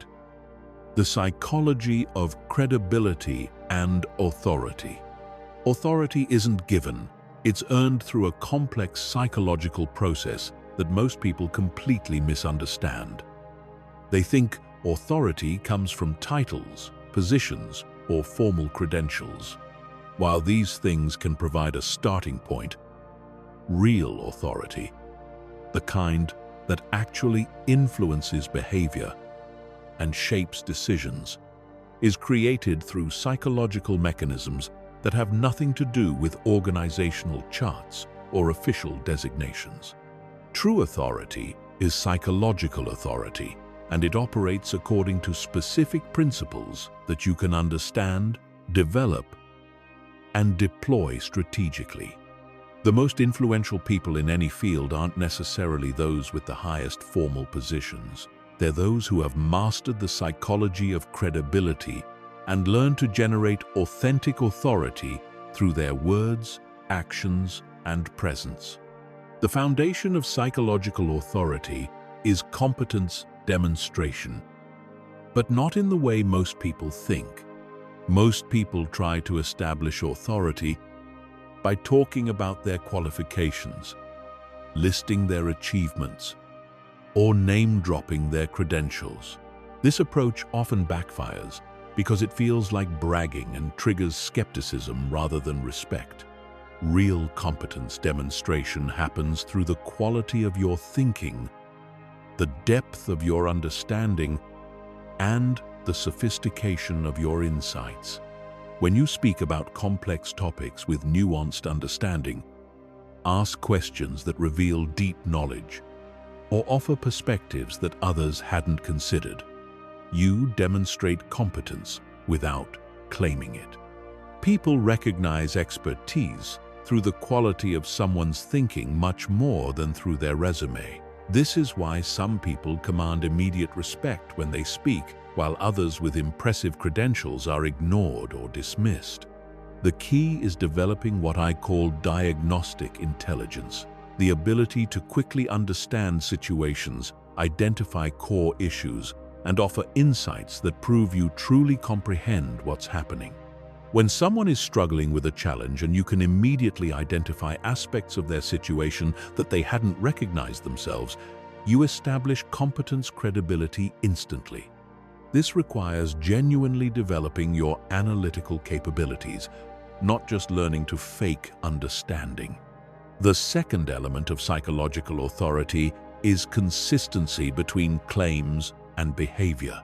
The psychology of credibility and authority. Authority isn't given, it's earned through a complex psychological process that most people completely misunderstand. They think authority comes from titles, positions, or formal credentials. While these things can provide a starting point, real authority, the kind that actually influences behavior and shapes decisions, is created through psychological mechanisms that have nothing to do with organizational charts or official designations. True authority is psychological authority, and it operates according to specific principles that you can understand, develop, and deploy strategically. The most influential people in any field aren't necessarily those with the highest formal positions. They're those who have mastered the psychology of credibility and learned to generate authentic authority through their words, actions, and presence. The foundation of psychological authority is competence demonstration, but not in the way most people think. Most people try to establish authority by talking about their qualifications, listing their achievements, or name-dropping their credentials. This approach often backfires because it feels like bragging and triggers skepticism rather than respect. Real competence demonstration happens through the quality of your thinking, the depth of your understanding, and the sophistication of your insights. When you speak about complex topics with nuanced understanding, ask questions that reveal deep knowledge, or offer perspectives that others hadn't considered, you demonstrate competence without claiming it. People recognize expertise through the quality of someone's thinking much more than through their resume. This is why some people command immediate respect when they speak, while others with impressive credentials are ignored or dismissed. The key is developing what I call diagnostic intelligence, the ability to quickly understand situations, identify core issues, and offer insights that prove you truly comprehend what's happening. When someone is struggling with a challenge and you can immediately identify aspects of their situation that they hadn't recognized themselves, you establish competence credibility instantly. This requires genuinely developing your analytical capabilities, not just learning to fake understanding. The second element of psychological authority is consistency between claims and behavior.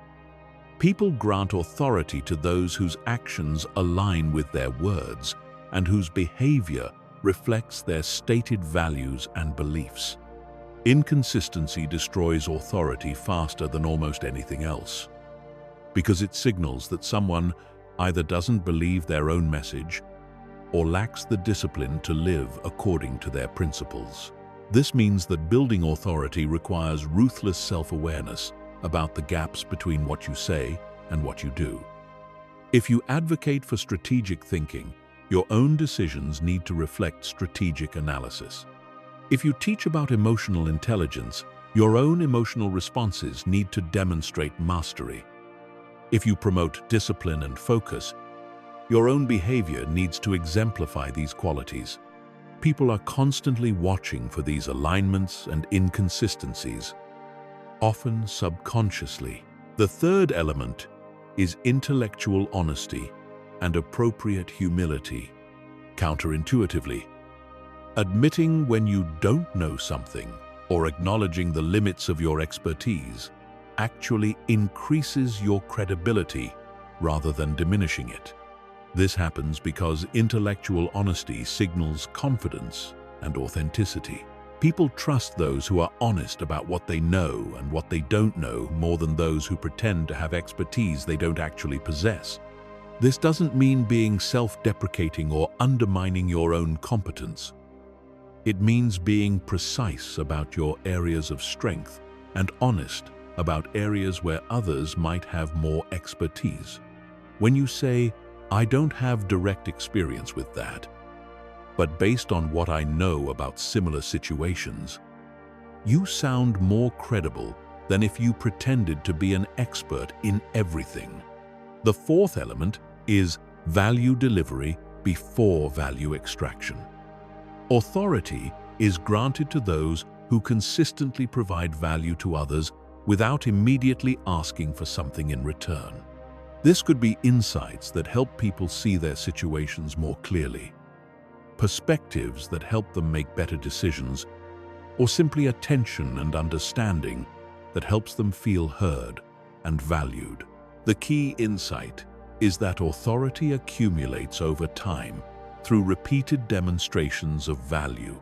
People grant authority to those whose actions align with their words and whose behavior reflects their stated values and beliefs. Inconsistency destroys authority faster than almost anything else, because it signals that someone either doesn't believe their own message or lacks the discipline to live according to their principles. This means that building authority requires ruthless self-awareness about the gaps between what you say and what you do. If you advocate for strategic thinking, your own decisions need to reflect strategic analysis. If you teach about emotional intelligence, your own emotional responses need to demonstrate mastery. If you promote discipline and focus, your own behavior needs to exemplify these qualities. People are constantly watching for these alignments and inconsistencies, often subconsciously. The third element is intellectual honesty and appropriate humility. Counterintuitively, admitting when you don't know something or acknowledging the limits of your expertise actually increases your credibility rather than diminishing it. This happens because intellectual honesty signals confidence and authenticity. People trust those who are honest about what they know and what they don't know more than those who pretend to have expertise they don't actually possess. This doesn't mean being self-deprecating or undermining your own competence. It means being precise about your areas of strength and honest about areas where others might have more expertise. When you say, "I don't have direct experience with that, but based on what I know about similar situations," you sound more credible than if you pretended to be an expert in everything. The fourth element is value delivery before value extraction. Authority is granted to those who consistently provide value to others without immediately asking for something in return. This could be insights that help people see their situations more clearly, perspectives that help them make better decisions, or simply attention and understanding that helps them feel heard and valued. The key insight is that authority accumulates over time through repeated demonstrations of value.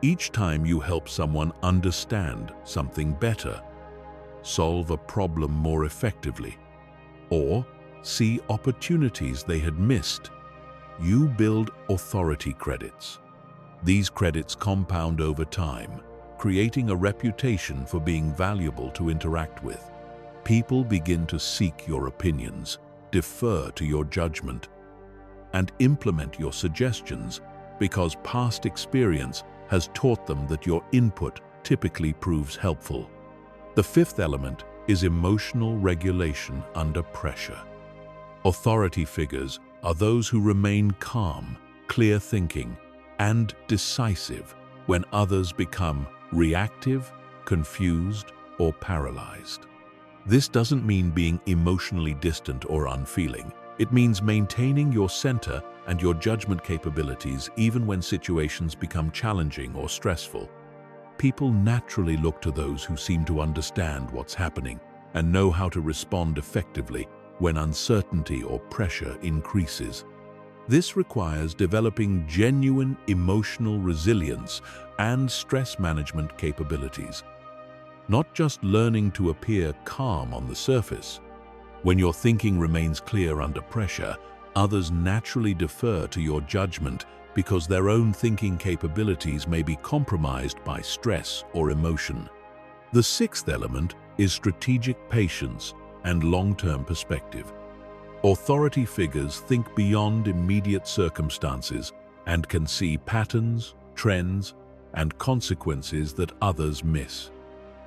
Each time you help someone understand something better, solve a problem more effectively, or see opportunities they had missed, you build authority credits. These credits compound over time, creating a reputation for being valuable to interact with. People begin to seek your opinions, defer to your judgment, and implement your suggestions because past experience has taught them that your input typically proves helpful. The fifth element is emotional regulation under pressure. Authority figures are those who remain calm, clear-thinking, and decisive when others become reactive, confused, or paralyzed. This doesn't mean being emotionally distant or unfeeling. It means maintaining your center and your judgment capabilities even when situations become challenging or stressful. People naturally look to those who seem to understand what's happening and know how to respond effectively when uncertainty or pressure increases. This requires developing genuine emotional resilience and stress management capabilities, not just learning to appear calm on the surface. When your thinking remains clear under pressure, others naturally defer to your judgment because their own thinking capabilities may be compromised by stress or emotion. The sixth element is strategic patience and long-term perspective. Authority figures think beyond immediate circumstances and can see patterns, trends, and consequences that others miss.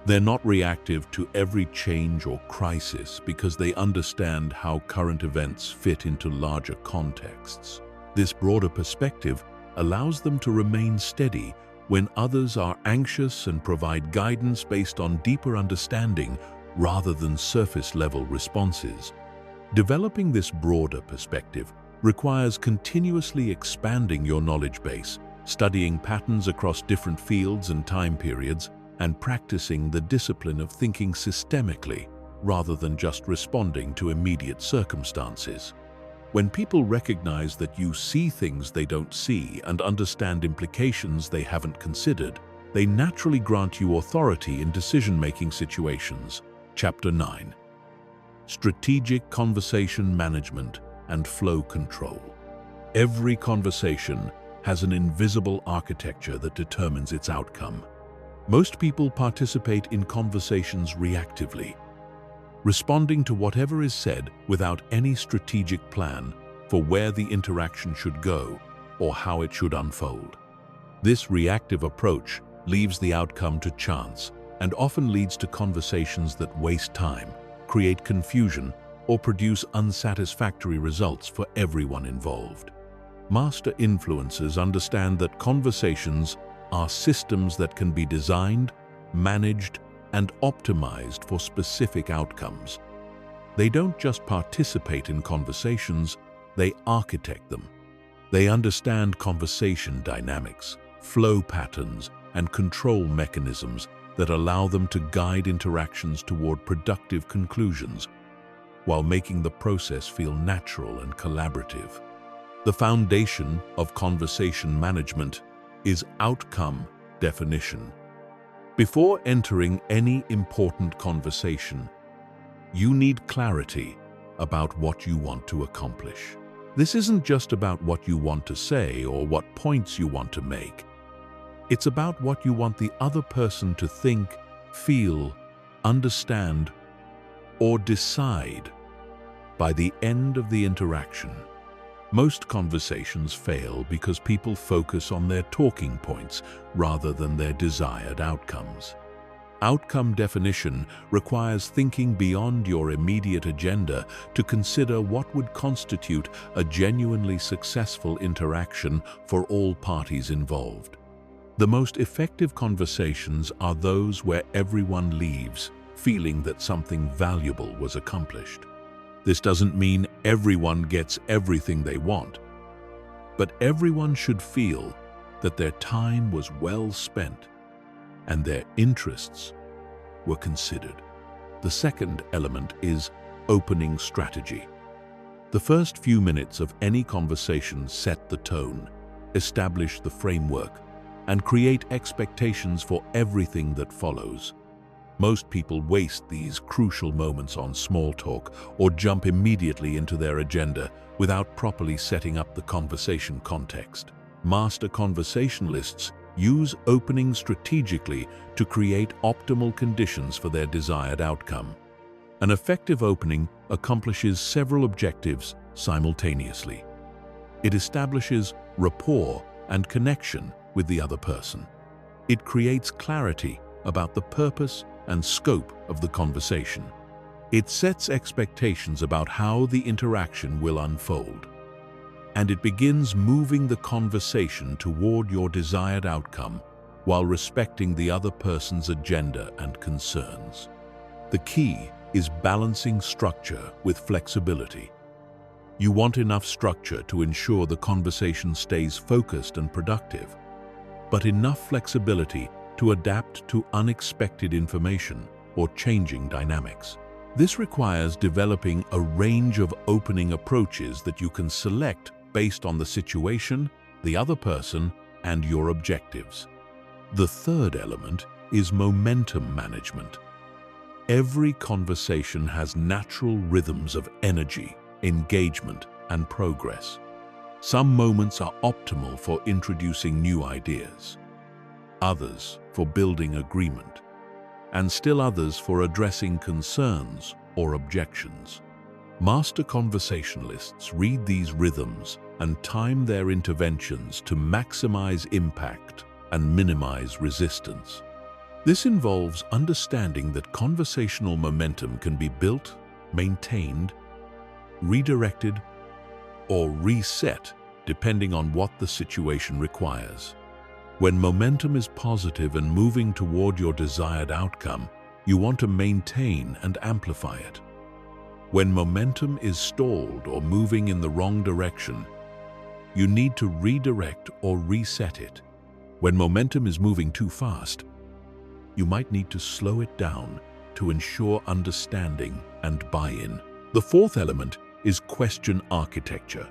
They're not reactive to every change or crisis because they understand how current events fit into larger contexts. This broader perspective allows them to remain steady when others are anxious and provide guidance based on deeper understanding rather than surface-level responses. Developing this broader perspective requires continuously expanding your knowledge base, studying patterns across different fields and time periods, and practicing the discipline of thinking systemically rather than just responding to immediate circumstances. When people recognize that you see things they don't see and understand implications they haven't considered, they naturally grant you authority in decision-making situations. Chapter 9. Strategic Conversation Management and Flow Control. Every conversation has an invisible architecture that determines its outcome. Most people participate in conversations reactively, responding to whatever is said without any strategic plan for where the interaction should go or how it should unfold. This reactive approach leaves the outcome to chance and often leads to conversations that waste time, create confusion, or produce unsatisfactory results for everyone involved. Master influencers understand that conversations are systems that can be designed, managed, and optimized for specific outcomes. They don't just participate in conversations, they architect them. They understand conversation dynamics, flow patterns, and control mechanisms that allow them to guide interactions toward productive conclusions while making the process feel natural and collaborative. The foundation of conversation management is outcome definition. Before entering any important conversation, you need clarity about what you want to accomplish. This isn't just about what you want to say or what points you want to make. It's about what you want the other person to think, feel, understand, or decide by the end of the interaction. Most conversations fail because people focus on their talking points rather than their desired outcomes. Outcome definition requires thinking beyond your immediate agenda to consider what would constitute a genuinely successful interaction for all parties involved. The most effective conversations are those where everyone leaves feeling that something valuable was accomplished. This doesn't mean everyone gets everything they want, but everyone should feel that their time was well spent and their interests were considered. The second element is opening strategy. The first few minutes of any conversation set the tone, establish the framework, and create expectations for everything that follows. Most people waste these crucial moments on small talk or jump immediately into their agenda without properly setting up the conversation context. Master conversationalists use opening strategically to create optimal conditions for their desired outcome. An effective opening accomplishes several objectives simultaneously. It establishes rapport and connection with the other person. It creates clarity about the purpose and scope of the conversation. It sets expectations about how the interaction will unfold. And it begins moving the conversation toward your desired outcome while respecting the other person's agenda and concerns. The key is balancing structure with flexibility. You want enough structure to ensure the conversation stays focused and productive, but enough flexibility to adapt to unexpected information or changing dynamics. This requires developing a range of opening approaches that you can select based on the situation, the other person, and your objectives. The third element is momentum management. Every conversation has natural rhythms of energy, engagement, and progress. Some moments are optimal for introducing new ideas, others for building agreement, and still others for addressing concerns or objections. Master conversationalists read these rhythms and time their interventions to maximize impact and minimize resistance. This involves understanding that conversational momentum can be built, maintained, redirected, or reset depending on what the situation requires. When momentum is positive and moving toward your desired outcome, you want to maintain and amplify it. When momentum is stalled or moving in the wrong direction, you need to redirect or reset it. When momentum is moving too fast, you might need to slow it down to ensure understanding and buy-in. The fourth element is question architecture.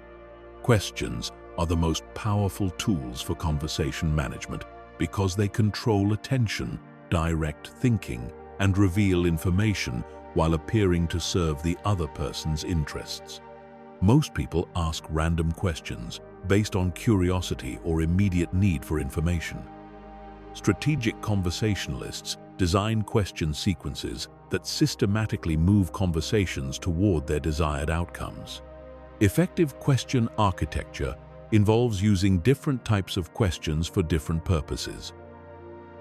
Questions are the most powerful tools for conversation management because they control attention, direct thinking, and reveal information while appearing to serve the other person's interests. Most people ask random questions based on curiosity or immediate need for information. Strategic conversationalists design question sequences that systematically move conversations toward their desired outcomes. Effective question architecture involves using different types of questions for different purposes.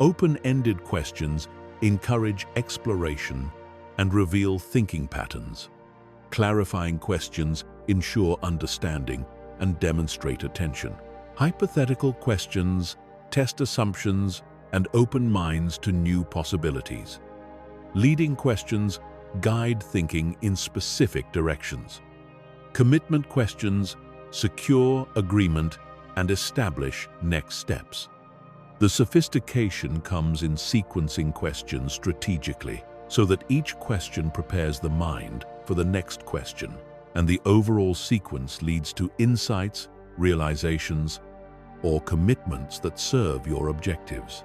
Open-ended questions encourage exploration and reveal thinking patterns. Clarifying questions ensure understanding and demonstrate attention. Hypothetical questions test assumptions and open minds to new possibilities. Leading questions guide thinking in specific directions. Commitment questions secure agreement and establish next steps. The sophistication comes in sequencing questions strategically, so that each question prepares the mind for the next question, and the overall sequence leads to insights, realizations, or commitments that serve your objectives.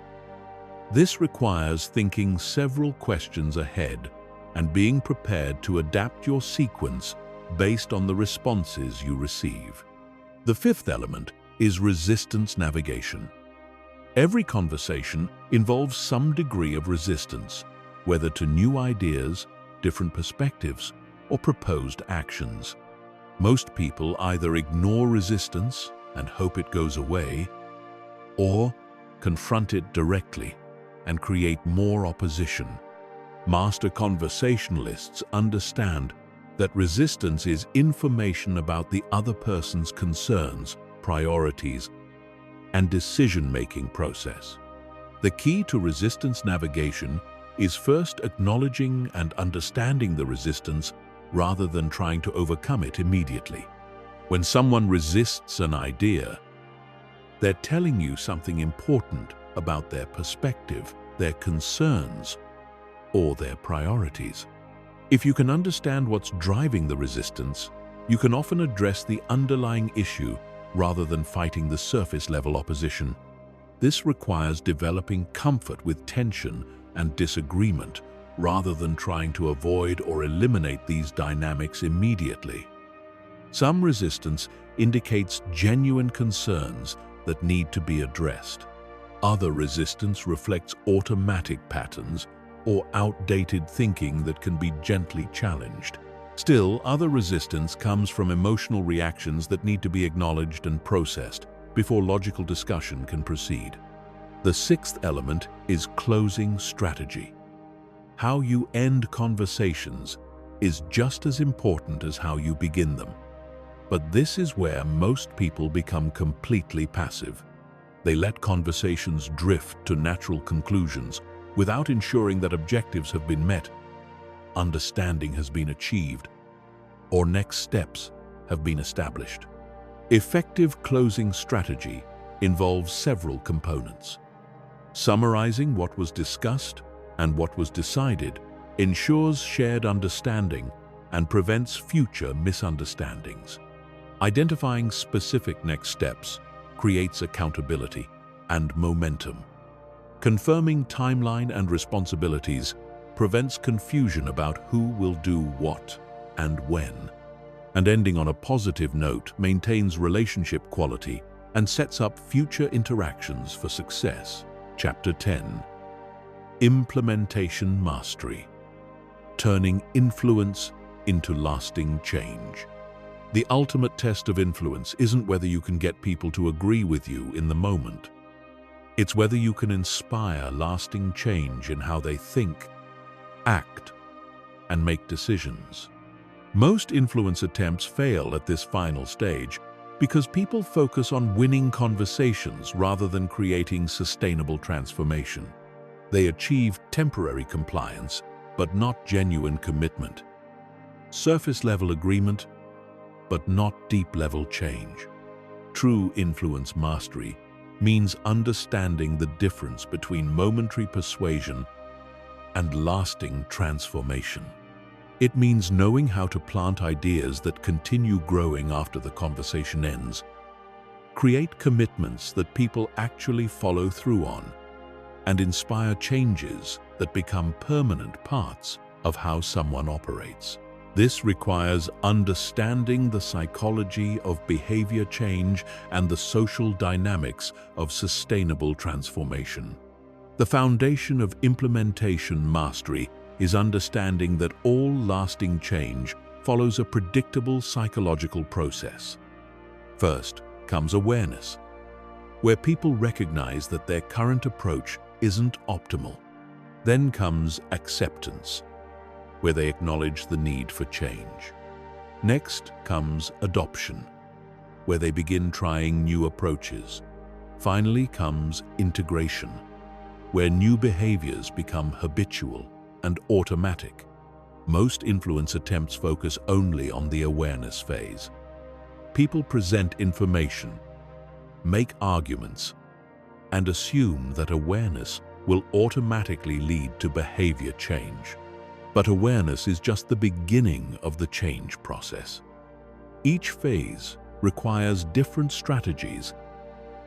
This requires thinking several questions ahead and being prepared to adapt your sequence based on the responses you receive. The fifth element is resistance navigation. Every conversation involves some degree of resistance, whether to new ideas, different perspectives, or proposed actions. Most people either ignore resistance and hope it goes away, or confront it directly and create more opposition. Master conversationalists understand that resistance is information about the other person's concerns, priorities, and decision-making process. The key to resistance navigation is first acknowledging and understanding the resistance rather than trying to overcome it immediately. When someone resists an idea, they're telling you something important about their perspective, their concerns, or their priorities. If you can understand what's driving the resistance, you can often address the underlying issue rather than fighting the surface-level opposition. This requires developing comfort with tension and disagreement rather than trying to avoid or eliminate these dynamics immediately. Some resistance indicates genuine concerns that need to be addressed. Other resistance reflects automatic patterns or outdated thinking that can be gently challenged. Still, other resistance comes from emotional reactions that need to be acknowledged and processed before logical discussion can proceed. The sixth element is closing strategy. How you end conversations is just as important as how you begin them. But this is where most people become completely passive. They let conversations drift to natural conclusions without ensuring that objectives have been met, understanding has been achieved, or next steps have been established. Effective closing strategy involves several components. Summarizing what was discussed and what was decided ensures shared understanding and prevents future misunderstandings. Identifying specific next steps creates accountability and momentum. Confirming timeline and responsibilities prevents confusion about who will do what and when. And ending on a positive note maintains relationship quality and sets up future interactions for success. Chapter 10. Implementation Mastery. Turning influence into lasting change. The ultimate test of influence isn't whether you can get people to agree with you in the moment. It's whether you can inspire lasting change in how they think, act, and make decisions. Most influence attempts fail at this final stage because people focus on winning conversations rather than creating sustainable transformation. They achieve temporary compliance, but not genuine commitment. Surface-level agreement, but not deep-level change. True influence mastery means understanding the difference between momentary persuasion and lasting transformation. It means knowing how to plant ideas that continue growing after the conversation ends, create commitments that people actually follow through on, and inspire changes that become permanent parts of how someone operates. This requires understanding the psychology of behavior change and the social dynamics of sustainable transformation. The foundation of implementation mastery is understanding that all lasting change follows a predictable psychological process. First comes awareness, where people recognize that their current approach isn't optimal. Then comes acceptance, where they acknowledge the need for change. Next comes adoption, where they begin trying new approaches. Finally comes integration, where new behaviors become habitual and automatic. Most influence attempts focus only on the awareness phase. People present information, make arguments, and assume that awareness will automatically lead to behavior change. But awareness is just the beginning of the change process. Each phase requires different strategies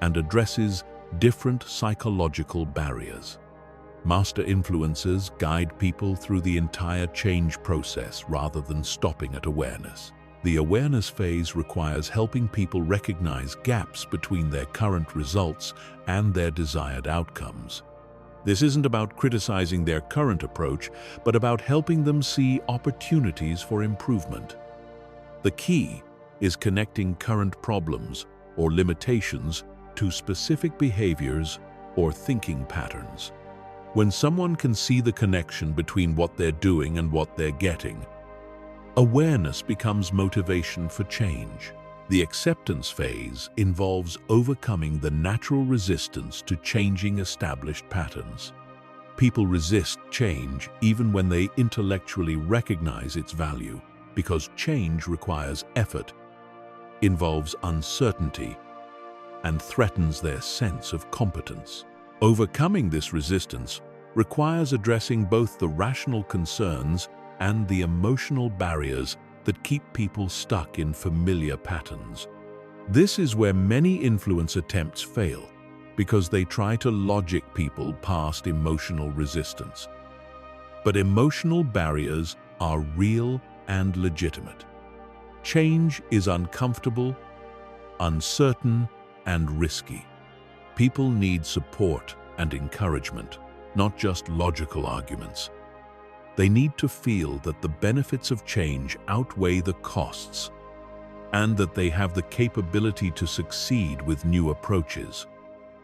and addresses different psychological barriers. Master influencers guide people through the entire change process rather than stopping at awareness. The awareness phase requires helping people recognize gaps between their current results and their desired outcomes. This isn't about criticizing their current approach, but about helping them see opportunities for improvement. The key is connecting current problems or limitations to specific behaviors or thinking patterns. When someone can see the connection between what they're doing and what they're getting, awareness becomes motivation for change. The acceptance phase involves overcoming the natural resistance to changing established patterns. People resist change even when they intellectually recognize its value, because change requires effort, involves uncertainty, and threatens their sense of competence. Overcoming this resistance requires addressing both the rational concerns and the emotional barriers that keep people stuck in familiar patterns. This is where many influence attempts fail, because they try to logic people past emotional resistance. But emotional barriers are real and legitimate. Change is uncomfortable, uncertain, and risky. People need support and encouragement, not just logical arguments. They need to feel that the benefits of change outweigh the costs, and that they have the capability to succeed with new approaches.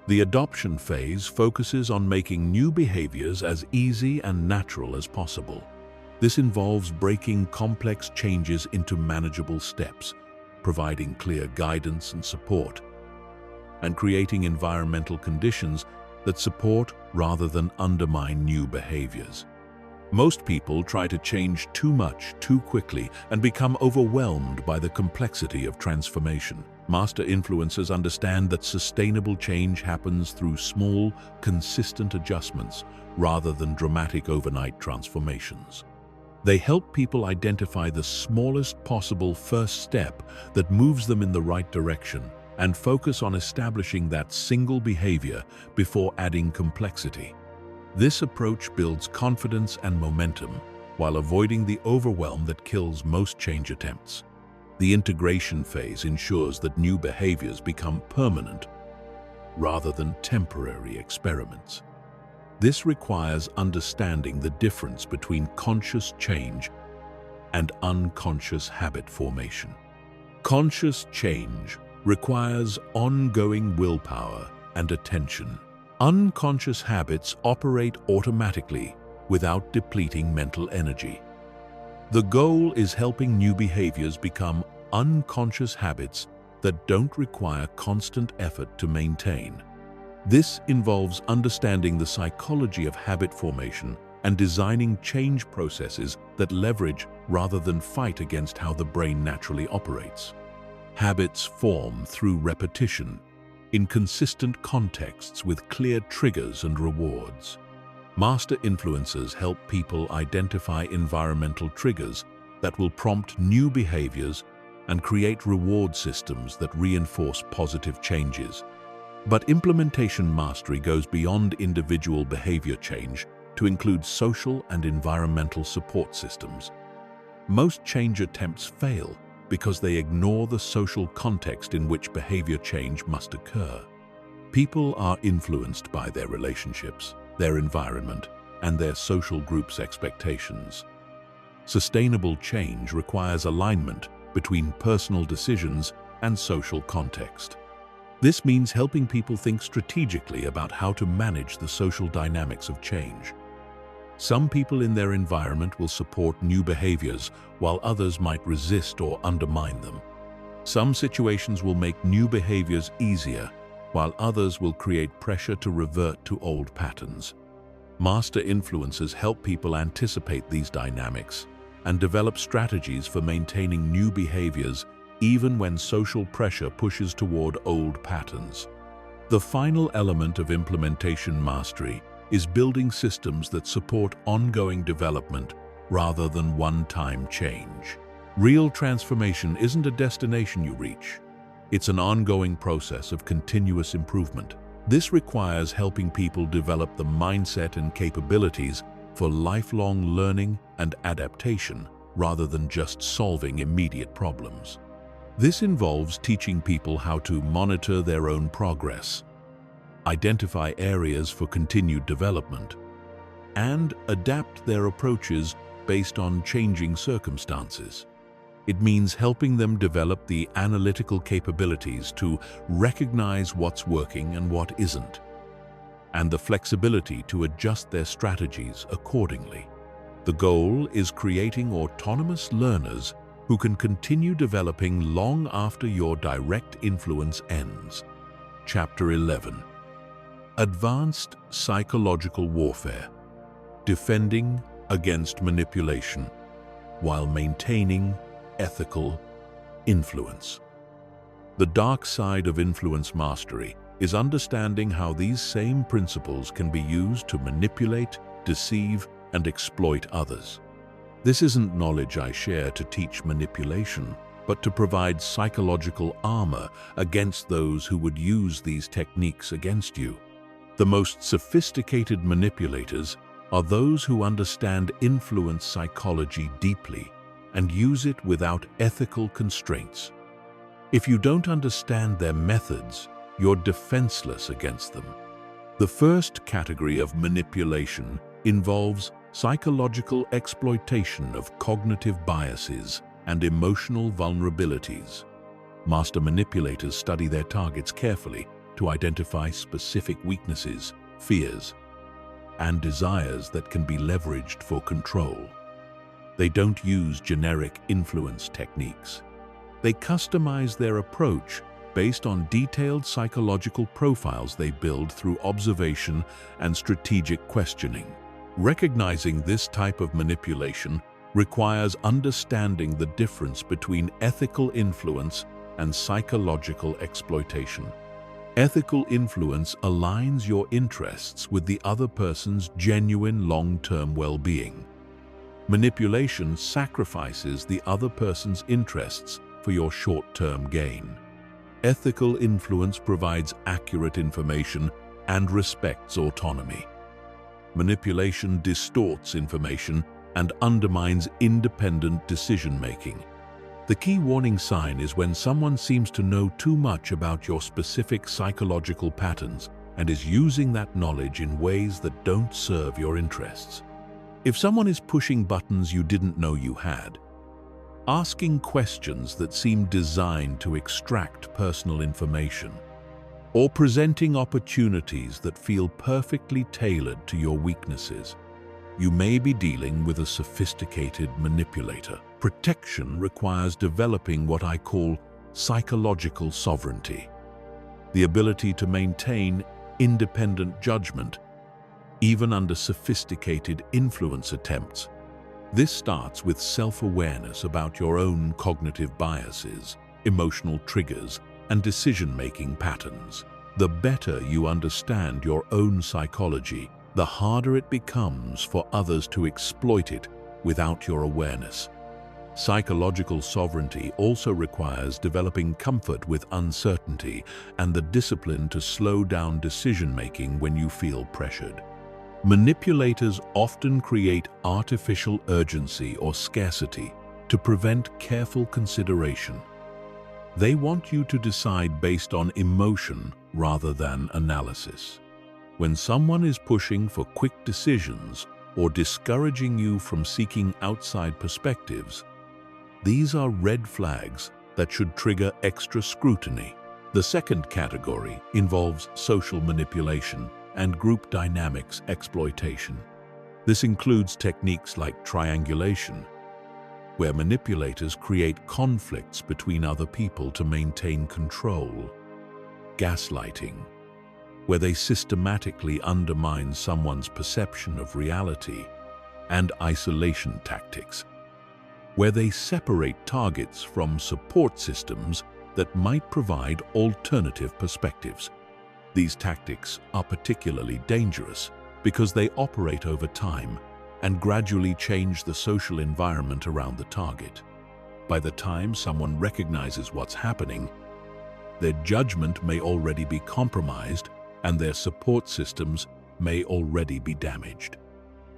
The adoption phase focuses on making new behaviors as easy and natural as possible. This involves breaking complex changes into manageable steps, providing clear guidance and support, and creating environmental conditions that support rather than undermine new behaviors. Most people try to change too much too quickly and become overwhelmed by the complexity of transformation. Master influencers understand that sustainable change happens through small, consistent adjustments rather than dramatic overnight transformations. They help people identify the smallest possible first step that moves them in the right direction and focus on establishing that single behavior before adding complexity. This approach builds confidence and momentum while avoiding the overwhelm that kills most change attempts. The integration phase ensures that new behaviors become permanent rather than temporary experiments. This requires understanding the difference between conscious change and unconscious habit formation. Conscious change requires ongoing willpower and attention. Unconscious habits operate automatically without depleting mental energy. The goal is helping new behaviors become unconscious habits that don't require constant effort to maintain. This involves understanding the psychology of habit formation and designing change processes that leverage rather than fight against how the brain naturally operates. Habits form through repetition, in consistent contexts with clear triggers and rewards. Master influencers help people identify environmental triggers that will prompt new behaviors and create reward systems that reinforce positive changes. But implementation mastery goes beyond individual behavior change to include social and environmental support systems. Most change attempts fail because they ignore the social context in which behavior change must occur. People are influenced by their relationships, their environment, and their social group's expectations. Sustainable change requires alignment between personal decisions and social context. This means helping people think strategically about how to manage the social dynamics of change. Some people in their environment will support new behaviors, while others might resist or undermine them. Some situations will make new behaviors easier, while others will create pressure to revert to old patterns. Master influencers help people anticipate these dynamics and develop strategies for maintaining new behaviors even when social pressure pushes toward old patterns. The final element of implementation mastery is building systems that support ongoing development rather than one-time change. Real transformation isn't a destination you reach. It's an ongoing process of continuous improvement. This requires helping people develop the mindset and capabilities for lifelong learning and adaptation rather than just solving immediate problems. This involves teaching people how to monitor their own progress, identify areas for continued development, and adapt their approaches based on changing circumstances. It means helping them develop the analytical capabilities to recognize what's working and what isn't, and the flexibility to adjust their strategies accordingly. The goal is creating autonomous learners who can continue developing long after your direct influence ends. Chapter 11. Advanced Psychological Warfare. Defending against manipulation while maintaining ethical influence. The dark side of influence mastery is understanding how these same principles can be used to manipulate, deceive, and exploit others. This isn't knowledge I share to teach manipulation, but to provide psychological armor against those who would use these techniques against you. The most sophisticated manipulators are those who understand influence psychology deeply and use it without ethical constraints. If you don't understand their methods, you're defenseless against them. The first category of manipulation involves psychological exploitation of cognitive biases and emotional vulnerabilities. Master manipulators study their targets carefully to identify specific weaknesses, fears, and desires that can be leveraged for control. They don't use generic influence techniques. They customize their approach based on detailed psychological profiles they build through observation and strategic questioning. Recognizing this type of manipulation requires understanding the difference between ethical influence and psychological exploitation. Ethical influence aligns your interests with the other person's genuine long-term well-being. Manipulation sacrifices the other person's interests for your short-term gain. Ethical influence provides accurate information and respects autonomy. Manipulation distorts information and undermines independent decision-making. The key warning sign is when someone seems to know too much about your specific psychological patterns and is using that knowledge in ways that don't serve your interests. If someone is pushing buttons you didn't know you had, asking questions that seem designed to extract personal information, or presenting opportunities that feel perfectly tailored to your weaknesses, you may be dealing with a sophisticated manipulator. Protection requires developing what I call psychological sovereignty, the ability to maintain independent judgment, even under sophisticated influence attempts. This starts with self-awareness about your own cognitive biases, emotional triggers, and decision-making patterns. The better you understand your own psychology, the harder it becomes for others to exploit it without your awareness. Psychological sovereignty also requires developing comfort with uncertainty and the discipline to slow down decision-making when you feel pressured. Manipulators often create artificial urgency or scarcity, to prevent careful consideration. They want you to decide based on emotion rather than analysis. When someone is pushing for quick decisions or discouraging you from seeking outside perspectives, these are red flags that should trigger extra scrutiny. The second category involves social manipulation and group dynamics exploitation. This includes techniques like triangulation, where manipulators create conflicts between other people to maintain control; gaslighting, where they systematically undermine someone's perception of reality; and isolation tactics, where they separate targets from support systems that might provide alternative perspectives. These tactics are particularly dangerous because they operate over time and gradually change the social environment around the target. By the time someone recognizes what's happening, their judgment may already be compromised and their support systems may already be damaged.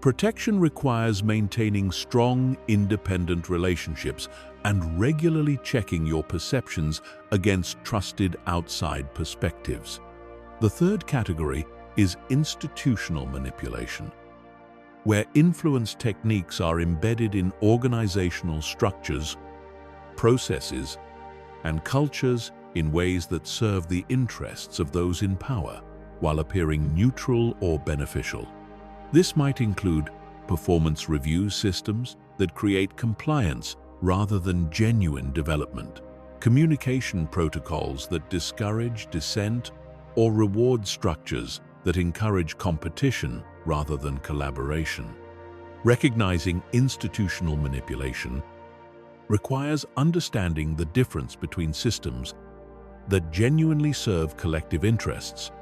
Protection requires maintaining strong, independent relationships and regularly checking your perceptions against trusted outside perspectives. The third category is institutional manipulation, where influence techniques are embedded in organizational structures, processes, and cultures in ways that serve the interests of those in power, while appearing neutral or beneficial. This might include performance review systems that create compliance rather than genuine development, communication protocols that discourage dissent, or reward structures that encourage competition rather than collaboration. Recognizing institutional manipulation requires understanding the difference between systems that genuinely serve collective interests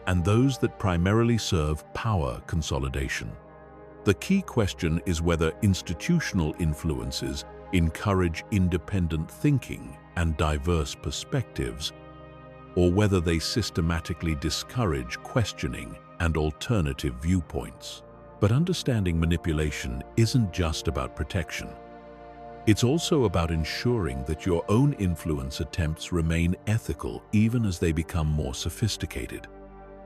and those that primarily serve power consolidation. The key question is whether institutional influences encourage independent thinking and diverse perspectives, or whether they systematically discourage questioning and alternative viewpoints. But understanding manipulation isn't just about protection. It's also about ensuring that your own influence attempts remain ethical even as they become more sophisticated.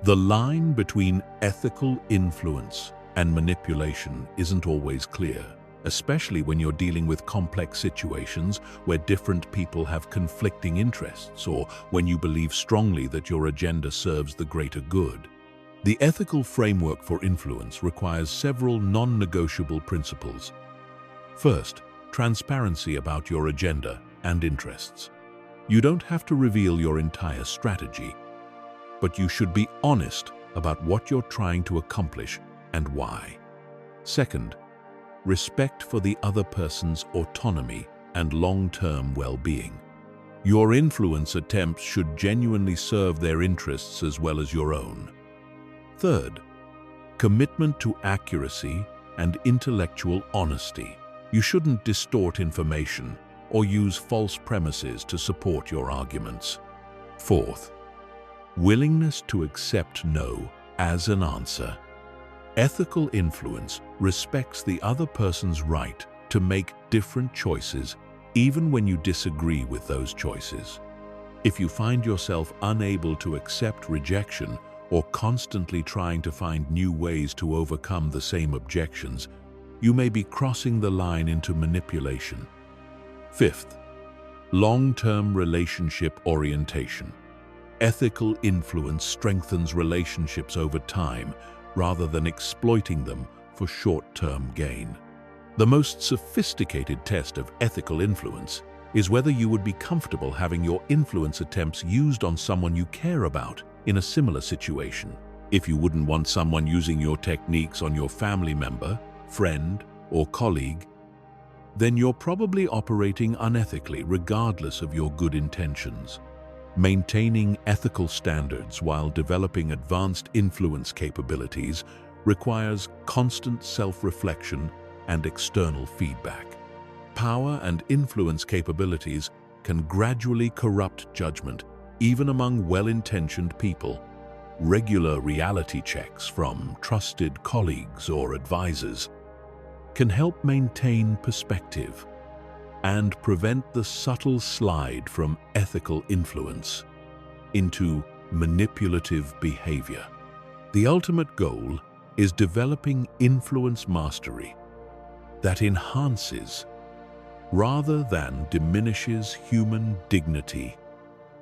The line between ethical influence and manipulation isn't always clear, especially when you're dealing with complex situations where different people have conflicting interests or when you believe strongly that your agenda serves the greater good. The ethical framework for influence requires several non-negotiable principles. First, transparency about your agenda and interests. You don't have to reveal your entire strategy, but you should be honest about what you're trying to accomplish and why. Second, respect for the other person's autonomy and long-term well-being. Your influence attempts should genuinely serve their interests as well as your own. Third, commitment to accuracy and intellectual honesty. You shouldn't distort information or use false premises to support your arguments. Fourth, willingness to accept no as an answer. Ethical influence respects the other person's right to make different choices, even when you disagree with those choices. If you find yourself unable to accept rejection or constantly trying to find new ways to overcome the same objections, you may be crossing the line into manipulation. Fifth, long-term relationship orientation. Ethical influence strengthens relationships over time rather than exploiting them for short-term gain. The most sophisticated test of ethical influence is whether you would be comfortable having your influence attempts used on someone you care about in a similar situation. If you wouldn't want someone using your techniques on your family member, friend, or colleague, then you're probably operating unethically regardless of your good intentions. Maintaining ethical standards while developing advanced influence capabilities requires constant self-reflection and external feedback. Power and influence capabilities can gradually corrupt judgment, even among well-intentioned people. Regular reality checks from trusted colleagues or advisors can help maintain perspective. and prevent the subtle slide from ethical influence into manipulative behavior. The ultimate goal is developing influence mastery that enhances rather than diminishes human dignity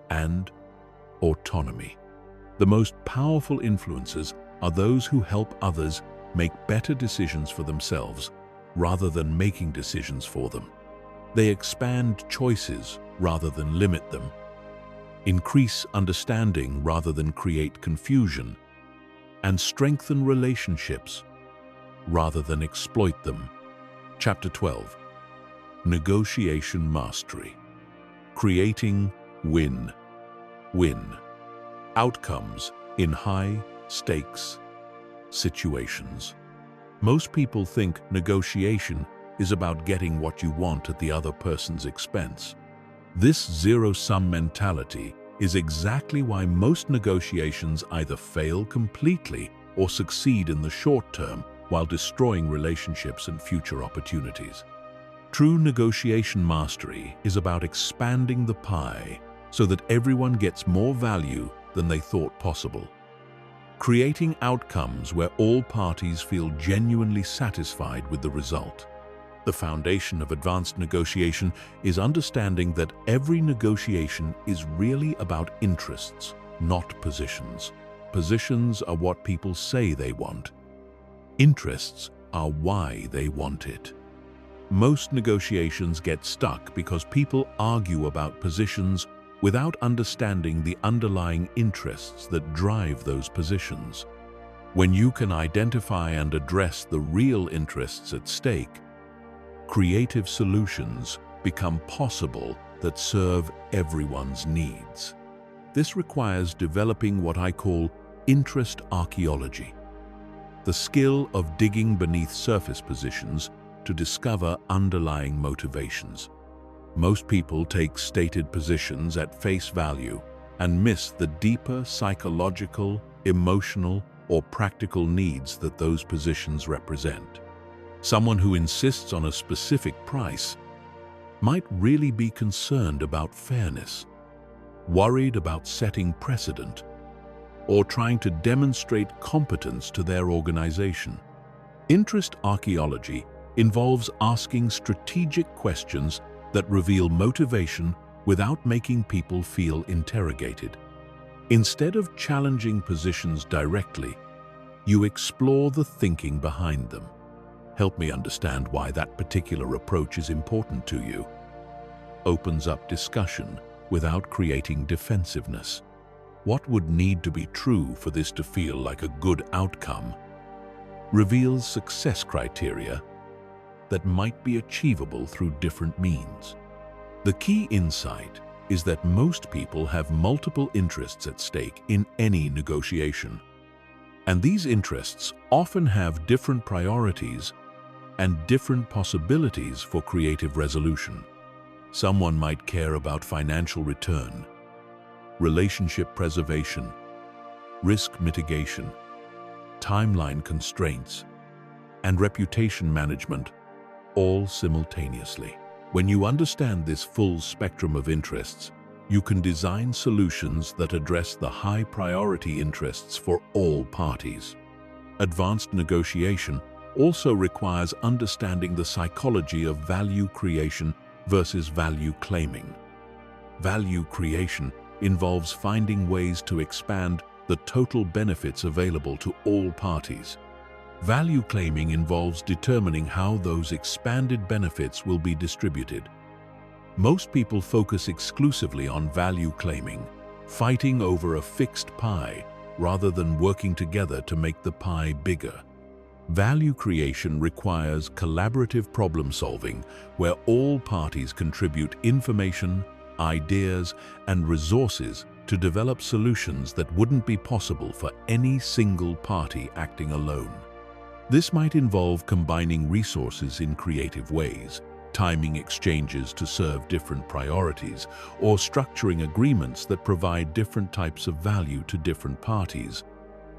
and autonomy. The most powerful influencers are those who help others make better decisions for themselves rather than making decisions for them. They expand choices rather than limit them, increase understanding rather than create confusion, and strengthen relationships rather than exploit them. Chapter 12. Negotiation Mastery. Creating win-win outcomes in high-stakes situations. Most people think negotiation is about getting what you want at the other person's expense. This zero-sum mentality is exactly why most negotiations either fail completely or succeed in the short term while destroying relationships and future opportunities. True negotiation mastery is about expanding the pie so that everyone gets more value than they thought possible. Creating outcomes where all parties feel genuinely satisfied with the result. The foundation of advanced negotiation is understanding that every negotiation is really about interests, not positions. Positions are what people say they want. Interests are why they want it. Most negotiations get stuck because people argue about positions without understanding the underlying interests that drive those positions. When you can identify and address the real interests at stake, creative solutions become possible that serve everyone's needs. This requires developing what I call interest archaeology, the skill of digging beneath surface positions to discover underlying motivations. Most people take stated positions at face value and miss the deeper psychological, emotional, or practical needs that those positions represent. Someone who insists on a specific price might really be concerned about fairness, worried about setting precedent, or trying to demonstrate competence to their organization. Interest archaeology involves asking strategic questions that reveal motivation without making people feel interrogated. Instead of challenging positions directly, you explore the thinking behind them. Help me understand why that particular approach is important to you. Opens up discussion without creating defensiveness. What would need to be true for this to feel like a good outcome? Reveals success criteria that might be achievable through different means. The key insight is that most people have multiple interests at stake in any negotiation. And these interests often have different priorities and different possibilities for creative resolution. Someone might care about financial return, relationship preservation, risk mitigation, timeline constraints, and reputation management, all simultaneously. When you understand this full spectrum of interests, you can design solutions that address the high-priority interests for all parties. Advanced negotiation also requires understanding the psychology of value creation versus value claiming. Value creation involves finding ways to expand the total benefits available to all parties. Value claiming involves determining how those expanded benefits will be distributed. Most people focus exclusively on value claiming, fighting over a fixed pie rather than working together to make the pie bigger. Value creation requires collaborative problem solving where all parties contribute information, ideas, and resources to develop solutions that wouldn't be possible for any single party acting alone. This might involve combining resources in creative ways, timing exchanges to serve different priorities, or structuring agreements that provide different types of value to different parties.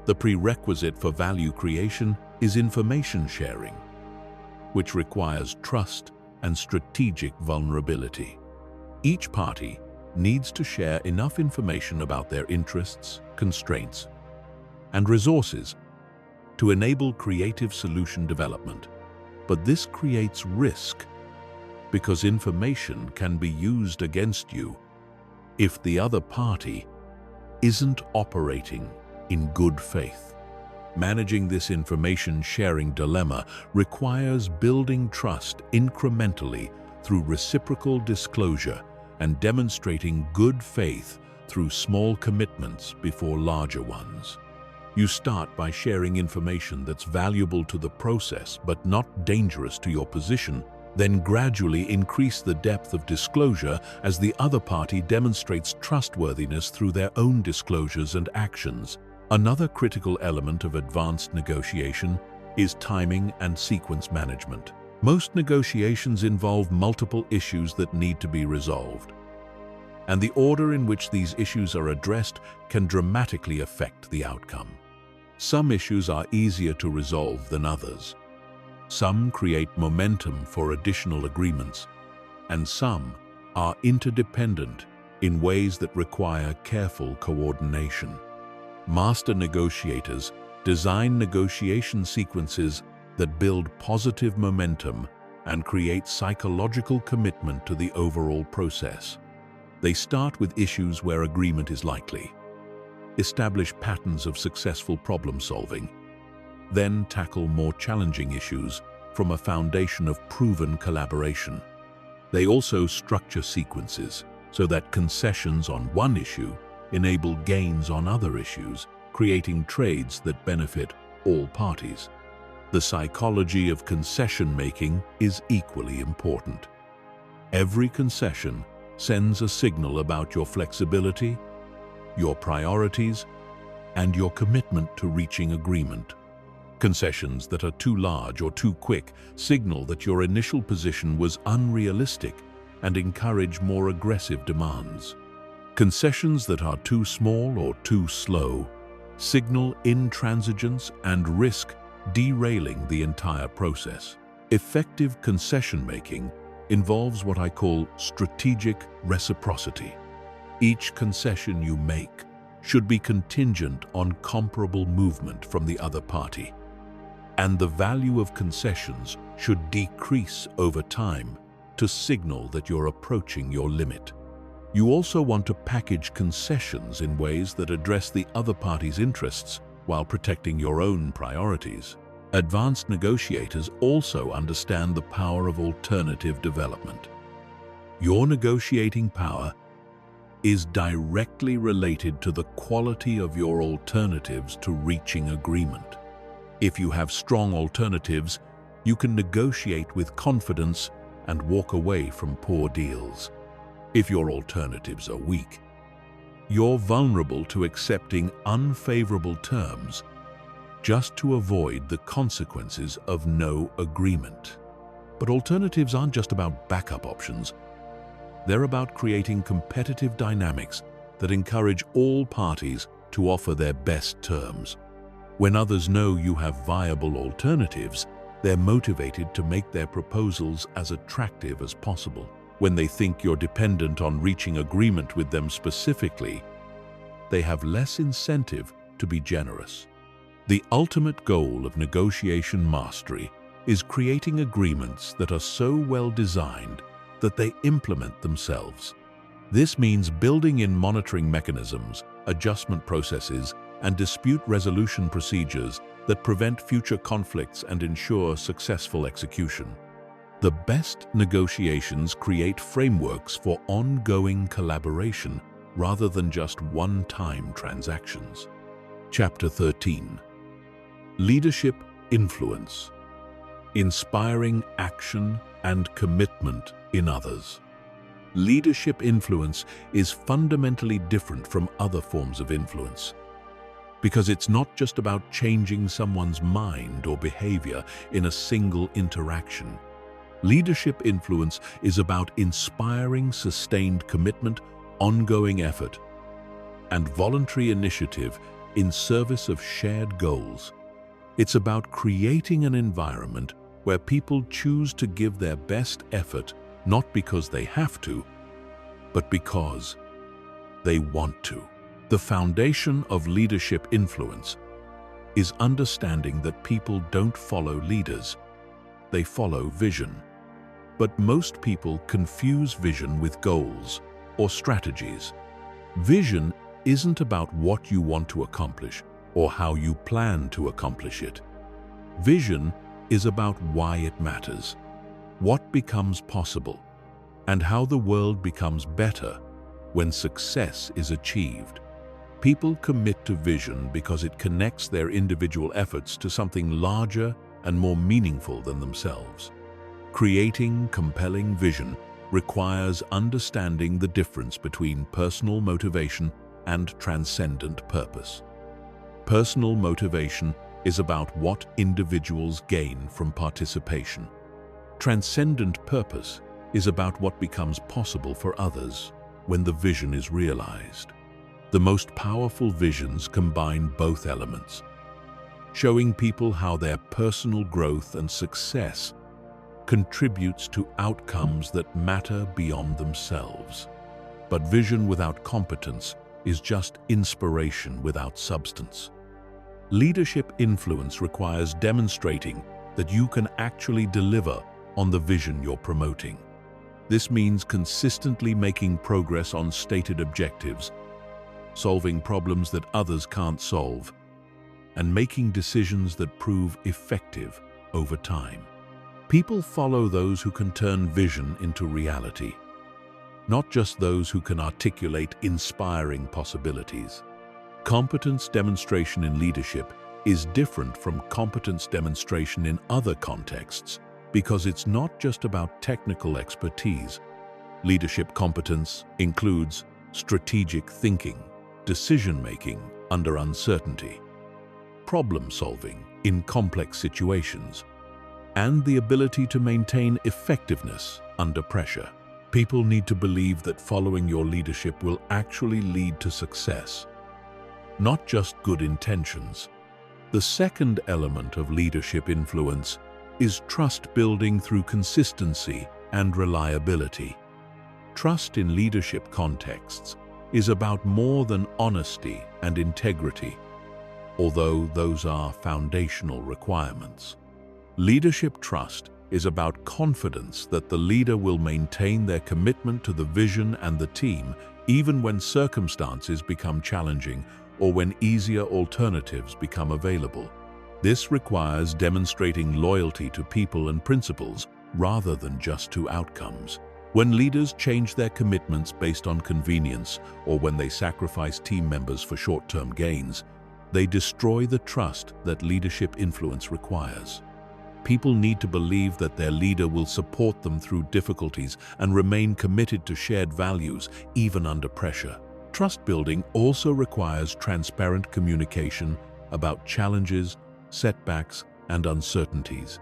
The prerequisite for value creation is information sharing, which requires trust, and strategic vulnerability. Each party needs to share enough information about their interests, constraints, and resources to enable creative solution development. But this creates risk because information can be used against you if the other party isn't operating in good faith. Managing this information sharing dilemma requires building trust incrementally through reciprocal disclosure and demonstrating good faith through small commitments before larger ones. You start by sharing information that's valuable to the process but not dangerous to your position, then gradually increase the depth of disclosure as the other party demonstrates trustworthiness through their own disclosures and actions. Another critical element of advanced negotiation is timing and sequence management. Most negotiations involve multiple issues that need to be resolved, and the order in which these issues are addressed can dramatically affect the outcome. Some issues are easier to resolve than others. Some create momentum for additional agreements, and some are interdependent in ways that require careful coordination. Master negotiators design negotiation sequences that build positive momentum and create psychological commitment to the overall process. They start with issues where agreement is likely, establish patterns of successful problem-solving, then tackle more challenging issues from a foundation of proven collaboration. They also structure sequences so that concessions on one issue enable gains on other issues, creating trades that benefit all parties. The psychology of concession making is equally important. Every concession sends a signal about your flexibility, your priorities, and your commitment to reaching agreement. Concessions that are too large or too quick signal that your initial position was unrealistic and encourage more aggressive demands. Concessions that are too small or too slow signal intransigence and risk derailing the entire process. Effective concession making involves what I call strategic reciprocity. Each concession you make should be contingent on comparable movement from the other party, and the value of concessions should decrease over time to signal that you're approaching your limit. You also want to package concessions in ways that address the other party's interests while protecting your own priorities. Advanced negotiators also understand the power of alternative development. Your negotiating power is directly related to the quality of your alternatives to reaching agreement. If you have strong alternatives, you can negotiate with confidence and walk away from poor deals. If your alternatives are weak, you're vulnerable to accepting unfavorable terms just to avoid the consequences of no agreement. But alternatives aren't just about backup options. They're about creating competitive dynamics that encourage all parties to offer their best terms. When others know you have viable alternatives, they're motivated to make their proposals as attractive as possible. When they think you're dependent on reaching agreement with them specifically, they have less incentive to be generous. The ultimate goal of negotiation mastery is creating agreements that are so well designed that they implement themselves. This means building in monitoring mechanisms, adjustment processes, and dispute resolution procedures that prevent future conflicts and ensure successful execution. The best negotiations create frameworks for ongoing collaboration rather than just one-time transactions. Chapter 13. Leadership Influence. Inspiring action and commitment in others. Leadership influence is fundamentally different from other forms of influence because it's not just about changing someone's mind or behavior in a single interaction. Leadership influence is about inspiring sustained commitment, ongoing effort, and voluntary initiative in service of shared goals. It's about creating an environment where people choose to give their best effort not because they have to, but because they want to. The foundation of leadership influence is understanding that people don't follow leaders, they follow vision. But most people confuse vision with goals or strategies. Vision isn't about what you want to accomplish or how you plan to accomplish it. Vision is about why it matters, what becomes possible, and how the world becomes better when success is achieved. People commit to vision because it connects their individual efforts to something larger and more meaningful than themselves. Creating compelling vision requires understanding the difference between personal motivation and transcendent purpose. Personal motivation is about what individuals gain from participation. Transcendent purpose is about what becomes possible for others when the vision is realized. The most powerful visions combine both elements, showing people how their personal growth and success contributes to outcomes that matter beyond themselves. But vision without competence is just inspiration without substance. Leadership influence requires demonstrating that you can actually deliver on the vision you're promoting. This means consistently making progress on stated objectives, solving problems that others can't solve, and making decisions that prove effective over time. People follow those who can turn vision into reality, not just those who can articulate inspiring possibilities. Competence demonstration in leadership is different from competence demonstration in other contexts because it's not just about technical expertise. Leadership competence includes strategic thinking, decision-making under uncertainty, problem-solving in complex situations, and the ability to maintain effectiveness under pressure. People need to believe that following your leadership will actually lead to success, not just good intentions. The second element of leadership influence is trust building through consistency and reliability. Trust in leadership contexts is about more than honesty and integrity, although those are foundational requirements. Leadership trust is about confidence that the leader will maintain their commitment to the vision and the team, even when circumstances become challenging or when easier alternatives become available. This requires demonstrating loyalty to people and principles rather than just to outcomes. When leaders change their commitments based on convenience or when they sacrifice team members for short-term gains, they destroy the trust that leadership influence requires. People need to believe that their leader will support them through difficulties and remain committed to shared values, even under pressure. Trust building also requires transparent communication about challenges, setbacks, and uncertainties.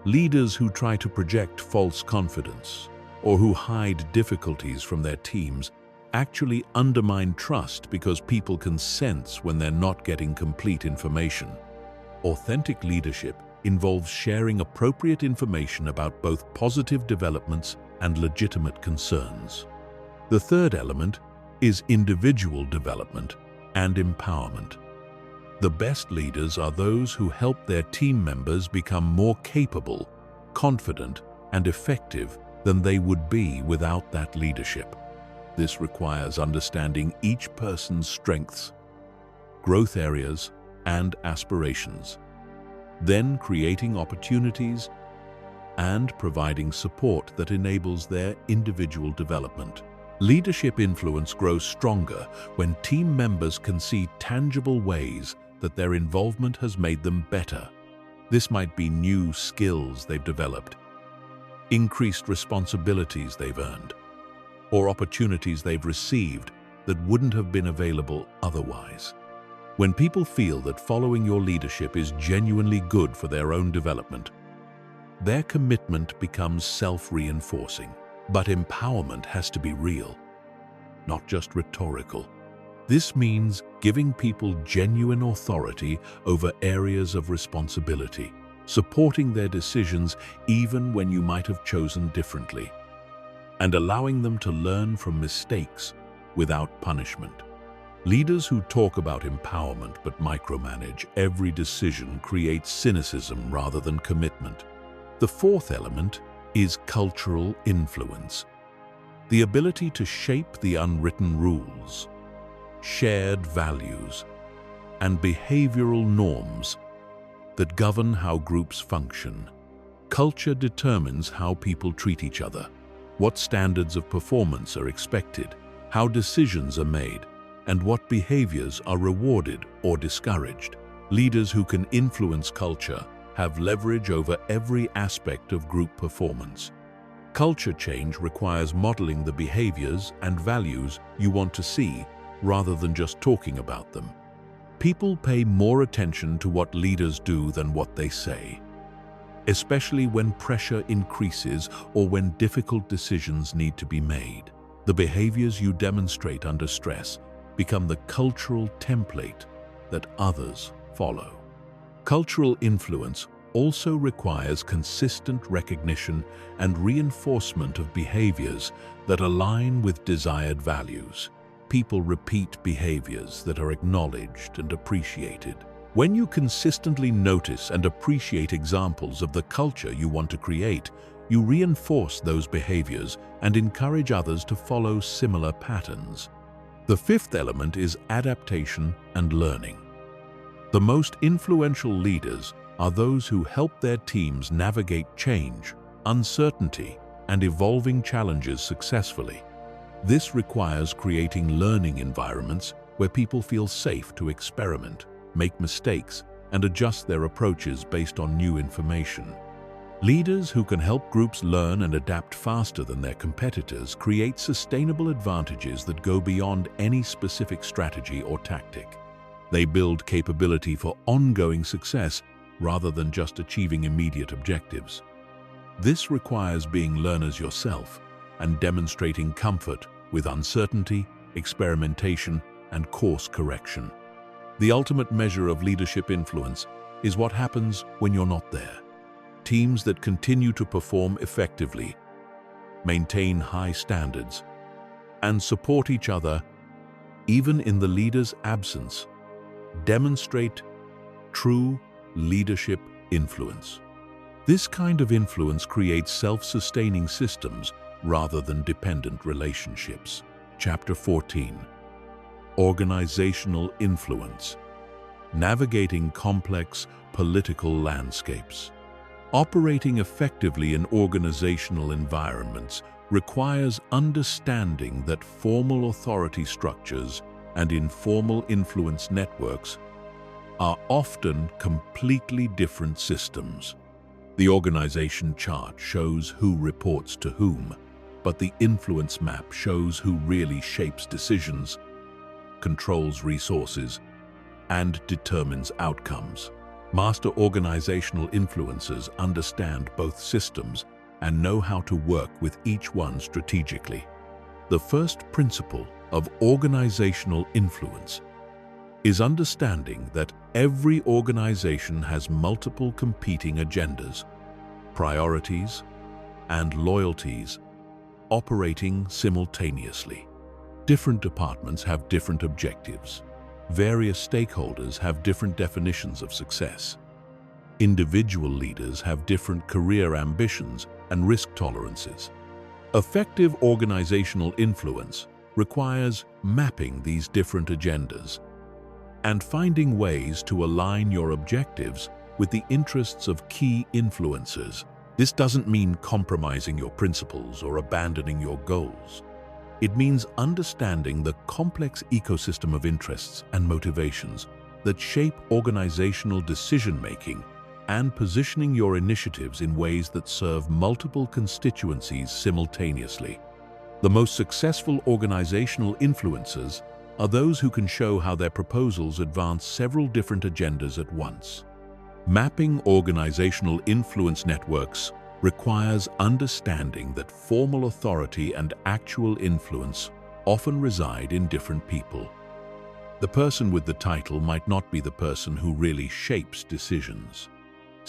Leaders who try to project false confidence or who hide difficulties from their teams actually undermine trust because people can sense when they're not getting complete information. Authentic leadership involves sharing appropriate information about both positive developments and legitimate concerns. The third element is individual development and empowerment. The best leaders are those who help their team members become more capable, confident, and effective than they would be without that leadership. This requires understanding each person's strengths, growth areas, and aspirations, then creating opportunities and providing support that enables their individual development. Leadership influence grows stronger when team members can see tangible ways that their involvement has made them better. This might be new skills they've developed, increased responsibilities they've earned, or opportunities they've received that wouldn't have been available otherwise. When people feel that following your leadership is genuinely good for their own development, their commitment becomes self-reinforcing. But empowerment has to be real, not just rhetorical. This means giving people genuine authority over areas of responsibility, supporting their decisions even when you might have chosen differently, and allowing them to learn from mistakes without punishment. Leaders who talk about empowerment but micromanage every decision create cynicism rather than commitment. The fourth element is cultural influence, the ability to shape the unwritten rules, shared values, and behavioral norms that govern how groups function. Culture determines how people treat each other, what standards of performance are expected, how decisions are made, and what behaviors are rewarded or discouraged. Leaders who can influence culture have leverage over every aspect of group performance. Culture change requires modeling the behaviors and values you want to see rather than just talking about them. People pay more attention to what leaders do than what they say, especially when pressure increases or when difficult decisions need to be made. The behaviors you demonstrate under stress become the cultural template that others follow. Cultural influence also requires consistent recognition and reinforcement of behaviors that align with desired values. People repeat behaviors that are acknowledged and appreciated. When you consistently notice and appreciate examples of the culture you want to create, you reinforce those behaviors and encourage others to follow similar patterns. The fifth element is adaptation and learning. The most influential leaders are those who help their teams navigate change, uncertainty, and evolving challenges successfully. This requires creating learning environments where people feel safe to experiment, make mistakes, and adjust their approaches based on new information. Leaders who can help groups learn and adapt faster than their competitors create sustainable advantages that go beyond any specific strategy or tactic. They build capability for ongoing success rather than just achieving immediate objectives. This requires being learners yourself and demonstrating comfort with uncertainty, experimentation, and course correction. The ultimate measure of leadership influence is what happens when you're not there. Teams that continue to perform effectively, maintain high standards, and support each other, even in the leader's absence, demonstrate true leadership influence. This kind of influence creates self-sustaining systems rather than dependent relationships. Chapter 14. Organizational influence. Navigating complex political landscapes. Operating effectively in organizational environments requires understanding that formal authority structures and informal influence networks are often completely different systems. The organization chart shows who reports to whom, but the influence map shows who really shapes decisions, controls resources, and determines outcomes. Master organizational influencers understand both systems and know how to work with each one strategically. The first principle of organizational influence is understanding that every organization has multiple competing agendas, priorities, and loyalties operating simultaneously. Different departments have different objectives. Various stakeholders have different definitions of success. Individual leaders have different career ambitions and risk tolerances. Effective organizational influence requires mapping these different agendas and finding ways to align your objectives with the interests of key influencers. This doesn't mean compromising your principles or abandoning your goals. It means understanding the complex ecosystem of interests and motivations that shape organizational decision-making and positioning your initiatives in ways that serve multiple constituencies simultaneously. The most successful organizational influencers are those who can show how their proposals advance several different agendas at once. Mapping organizational influence networks requires understanding that formal authority and actual influence often reside in different people. The person with the title might not be the person who really shapes decisions.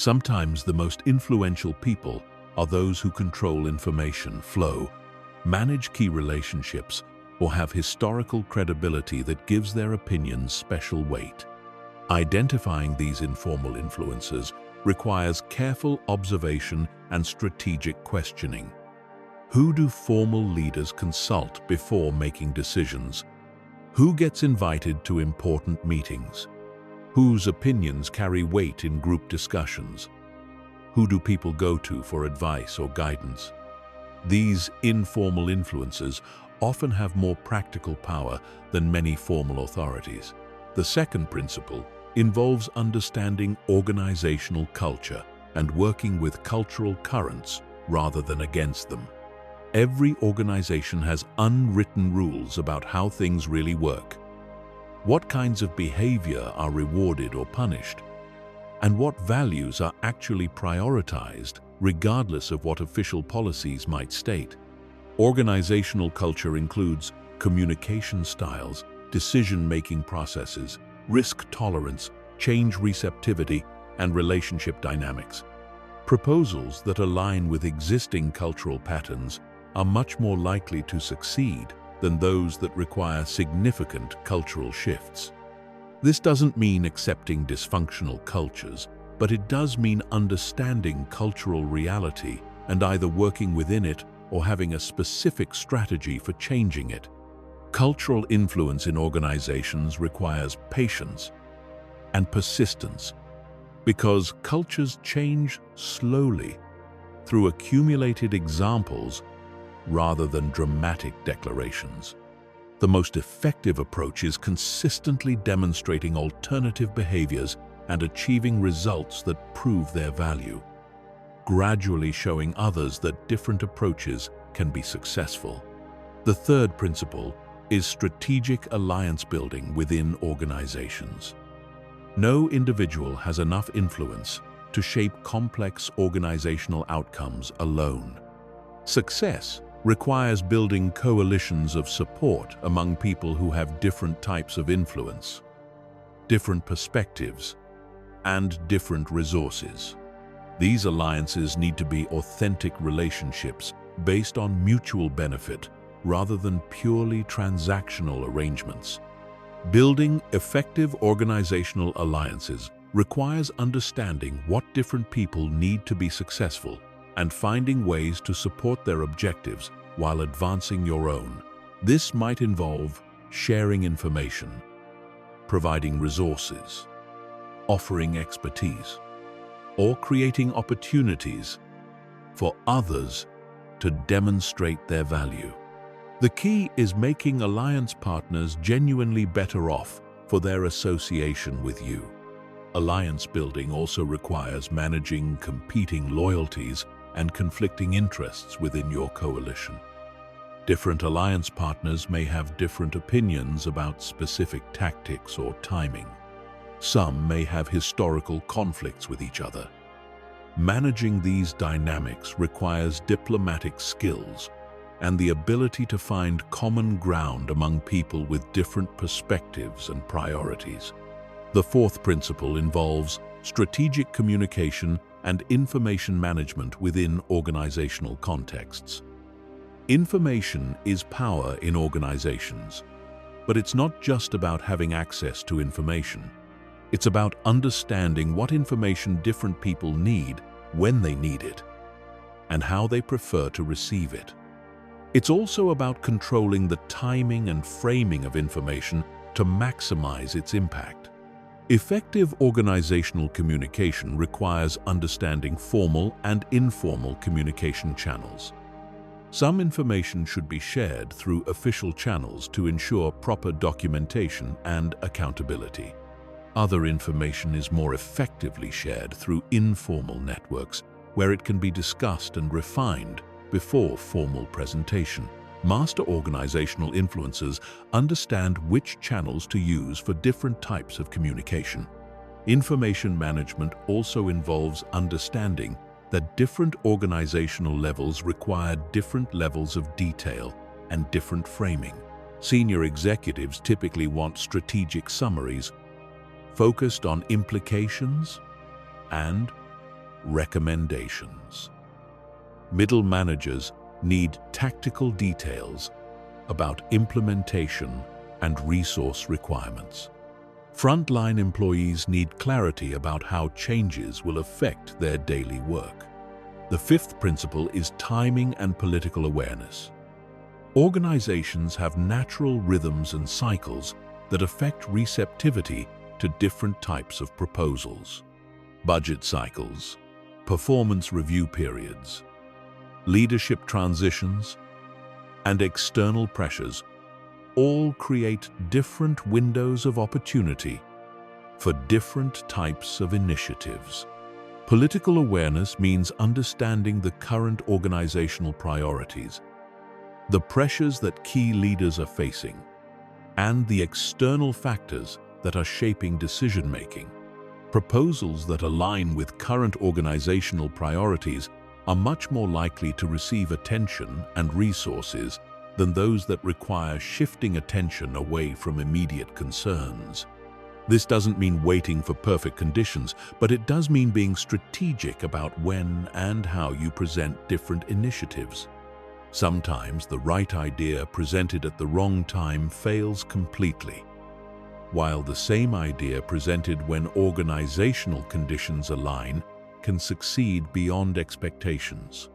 Sometimes the most influential people are those who control information flow, manage key relationships, or have historical credibility that gives their opinions special weight. Identifying these informal influences requires careful observation and strategic questioning. Who do formal leaders consult before making decisions? Who gets invited to important meetings? Whose opinions carry weight in group discussions? Who do people go to for advice or guidance? These informal influences often have more practical power than many formal authorities. The second principle involves understanding organizational culture and working with cultural currents rather than against them. Every organization has unwritten rules about how things really work. What kinds of behavior are rewarded or punished? And what values are actually prioritized, regardless of what official policies might state? Organizational culture includes communication styles, decision-making processes, risk tolerance, change receptivity, and relationship dynamics. Proposals that align with existing cultural patterns are much more likely to succeed than those that require significant cultural shifts. This doesn't mean accepting dysfunctional cultures, but it does mean understanding cultural reality and either working within it or having a specific strategy for changing it. Cultural influence in organizations requires patience and persistence because cultures change slowly through accumulated examples rather than dramatic declarations. The most effective approach is consistently demonstrating alternative behaviors and achieving results that prove their value, gradually showing others that different approaches can be successful. The third principle is strategic alliance building within organizations. No individual has enough influence to shape complex organizational outcomes alone. Success requires building coalitions of support among people who have different types of influence, different perspectives, and different resources. These alliances need to be authentic relationships based on mutual benefit rather than purely transactional arrangements. Building effective organizational alliances requires understanding what different people need to be successful and finding ways to support their objectives while advancing your own. This might involve sharing information, providing resources, offering expertise, or creating opportunities for others to demonstrate their value. The key is making alliance partners genuinely better off for their association with you. Alliance building also requires managing competing loyalties and conflicting interests within your coalition. Different alliance partners may have different opinions about specific tactics or timing. Some may have historical conflicts with each other. Managing these dynamics requires diplomatic skills and the ability to find common ground among people with different perspectives and priorities. The fourth principle involves strategic communication and information management within organizational contexts. Information is power in organizations, but it's not just about having access to information. It's about understanding what information different people need when they need it, and how they prefer to receive it. It's also about controlling the timing and framing of information to maximize its impact. Effective organizational communication requires understanding formal and informal communication channels. Some information should be shared through official channels to ensure proper documentation and accountability. Other information is more effectively shared through informal networks, where it can be discussed and refined before formal presentation. Master organizational influencers understand which channels to use for different types of communication. Information management also involves understanding that different organizational levels require different levels of detail and different framing. Senior executives typically want strategic summaries focused on implications and recommendations. Middle managers need tactical details about implementation and resource requirements. Frontline employees need clarity about how changes will affect their daily work. The fifth principle is timing and political awareness. Organizations have natural rhythms and cycles that affect receptivity to different types of proposals. Budget cycles, performance review periods, leadership transitions, and external pressures all create different windows of opportunity for different types of initiatives. Political awareness means understanding the current organizational priorities, the pressures that key leaders are facing, and the external factors that are shaping decision-making. Proposals that align with current organizational priorities are much more likely to receive attention and resources than those that require shifting attention away from immediate concerns. This doesn't mean waiting for perfect conditions, but it does mean being strategic about when and how you present different initiatives. Sometimes the right idea presented at the wrong time fails completely, while the same idea presented when organizational conditions align can succeed beyond expectations.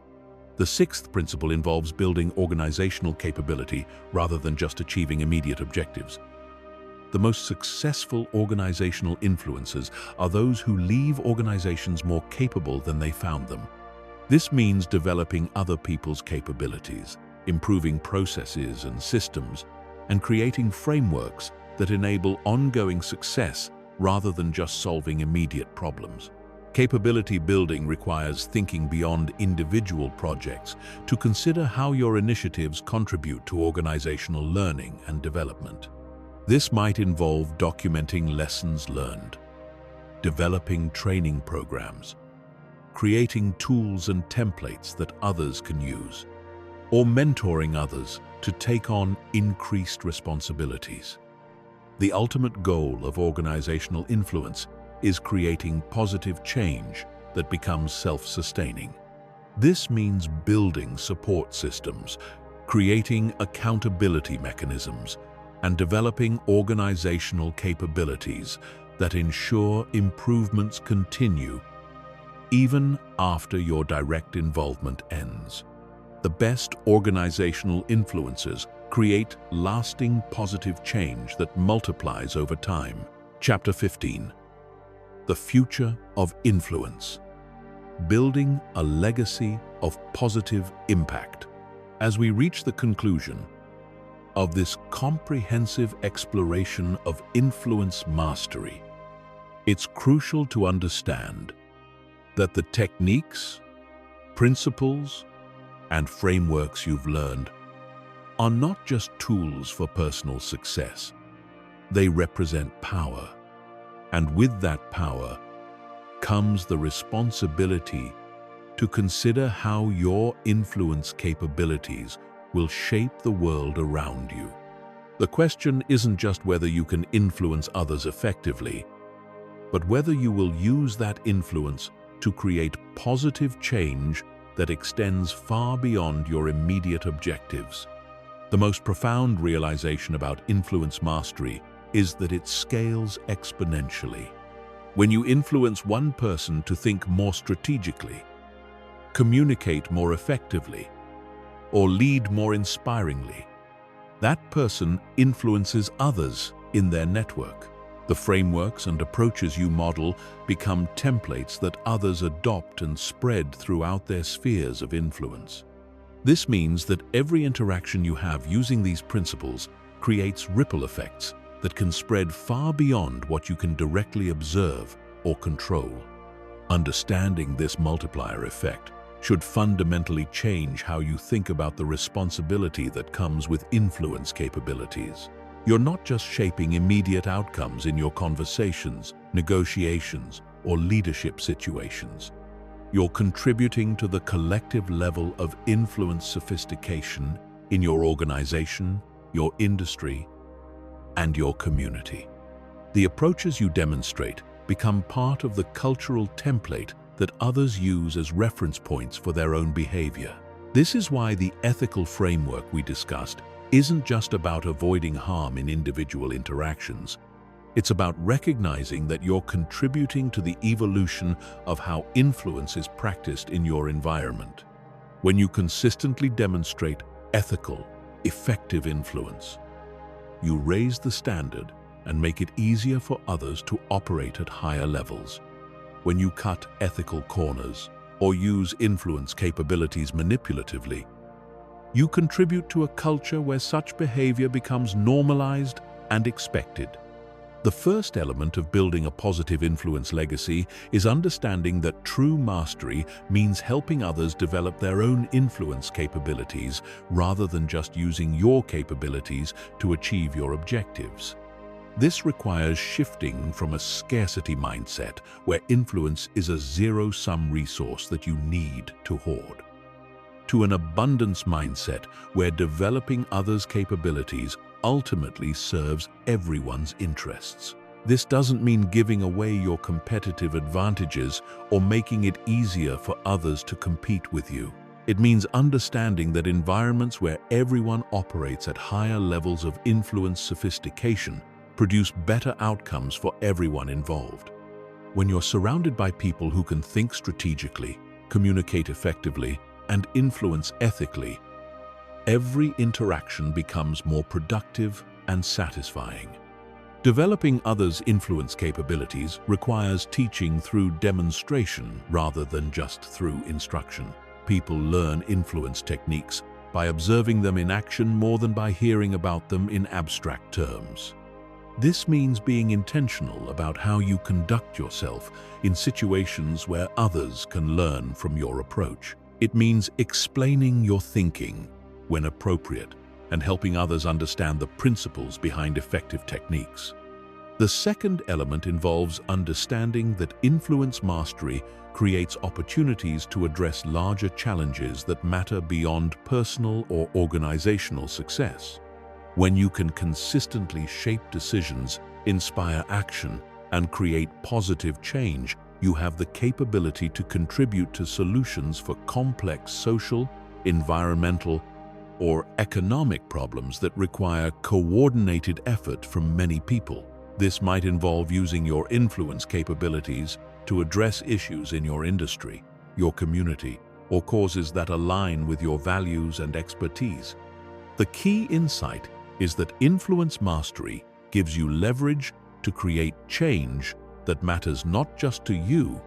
The sixth principle involves building organizational capability rather than just achieving immediate objectives. The most successful organizational influencers are those who leave organizations more capable than they found them. This means developing other people's capabilities, improving processes and systems, and creating frameworks that enable ongoing success rather than just solving immediate problems. Capability building requires thinking beyond individual projects to consider how your initiatives contribute to organizational learning and development. This might involve documenting lessons learned, developing training programs, creating tools and templates that others can use, or mentoring others to take on increased responsibilities. The ultimate goal of organizational influence is creating positive change that becomes self-sustaining. This means building support systems, creating accountability mechanisms, and developing organizational capabilities that ensure improvements continue even after your direct involvement ends. The best organizational influencers create lasting positive change that multiplies over time. Chapter 15. The Future of Influence. Building a legacy of positive impact. As we reach the conclusion of this comprehensive exploration of influence mastery, it's crucial to understand that the techniques, principles, and frameworks you've learned are not just tools for personal success. They represent power, and with that power comes the responsibility to consider how your influence capabilities will shape the world around you. The question isn't just whether you can influence others effectively, but whether you will use that influence to create positive change that extends far beyond your immediate objectives. The most profound realization about influence mastery is that it scales exponentially. When you influence one person to think more strategically, communicate more effectively, or lead more inspiringly, that person influences others in their network. The frameworks and approaches you model become templates that others adopt and spread throughout their spheres of influence. This means that every interaction you have using these principles creates ripple effects that can spread far beyond what you can directly observe or control. Understanding this multiplier effect should fundamentally change how you think about the responsibility that comes with influence capabilities. You're not just shaping immediate outcomes in your conversations, negotiations, or leadership situations. You're contributing to the collective level of influence sophistication in your organization, your industry, and your community. The approaches you demonstrate become part of the cultural template that others use as reference points for their own behavior. This is why the ethical framework we discussed isn't just about avoiding harm in individual interactions. It's about recognizing that you're contributing to the evolution of how influence is practiced in your environment. When you consistently demonstrate ethical, effective influence, you raise the standard and make it easier for others to operate at higher levels. When you cut ethical corners or use influence capabilities manipulatively, you contribute to a culture where such behavior becomes normalized and expected. The first element of building a positive influence legacy is understanding that true mastery means helping others develop their own influence capabilities rather than just using your capabilities to achieve your objectives. This requires shifting from a scarcity mindset where influence is a zero-sum resource that you need to hoard, to an abundance mindset where developing others' capabilities ultimately serves everyone's interests. This doesn't mean giving away your competitive advantages or making it easier for others to compete with you. It means understanding that environments where everyone operates at higher levels of influence sophistication produce better outcomes for everyone involved. When you're surrounded by people who can think strategically, communicate effectively, and influence ethically, every interaction becomes more productive and satisfying. Developing others' influence capabilities requires teaching through demonstration rather than just through instruction. People learn influence techniques by observing them in action more than by hearing about them in abstract terms. This means being intentional about how you conduct yourself in situations where others can learn from your approach. It means explaining your thinking when appropriate and helping others understand the principles behind effective techniques. The second element involves understanding that influence mastery creates opportunities to address larger challenges that matter beyond personal or organizational success. When you can consistently shape decisions, inspire action, and create positive change, you have the capability to contribute to solutions for complex social, environmental, or economic problems that require coordinated effort from many people. This might involve using your influence capabilities to address issues in your industry, your community, or causes that align with your values and expertise. The key insight is that influence mastery gives you leverage to create change that matters not just to you,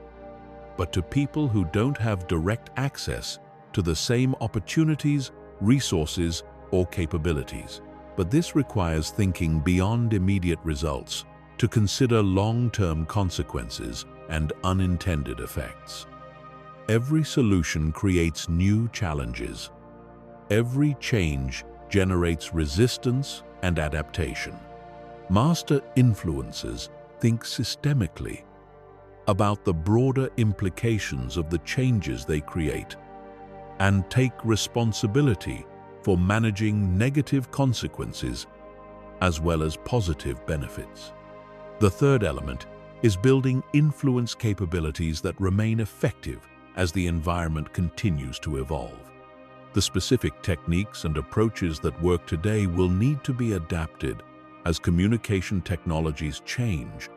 but to people who don't have direct access to the same opportunities, resources, or capabilities. But this requires thinking beyond immediate results to consider long-term consequences and unintended effects. Every solution creates new challenges. Every change generates resistance and adaptation. Master influencers think systemically about the broader implications of the changes they create and take responsibility for managing negative consequences as well as positive benefits. The third element is building influence capabilities that remain effective as the environment continues to evolve. The specific techniques and approaches that work today will need to be adapted as communication technologies change,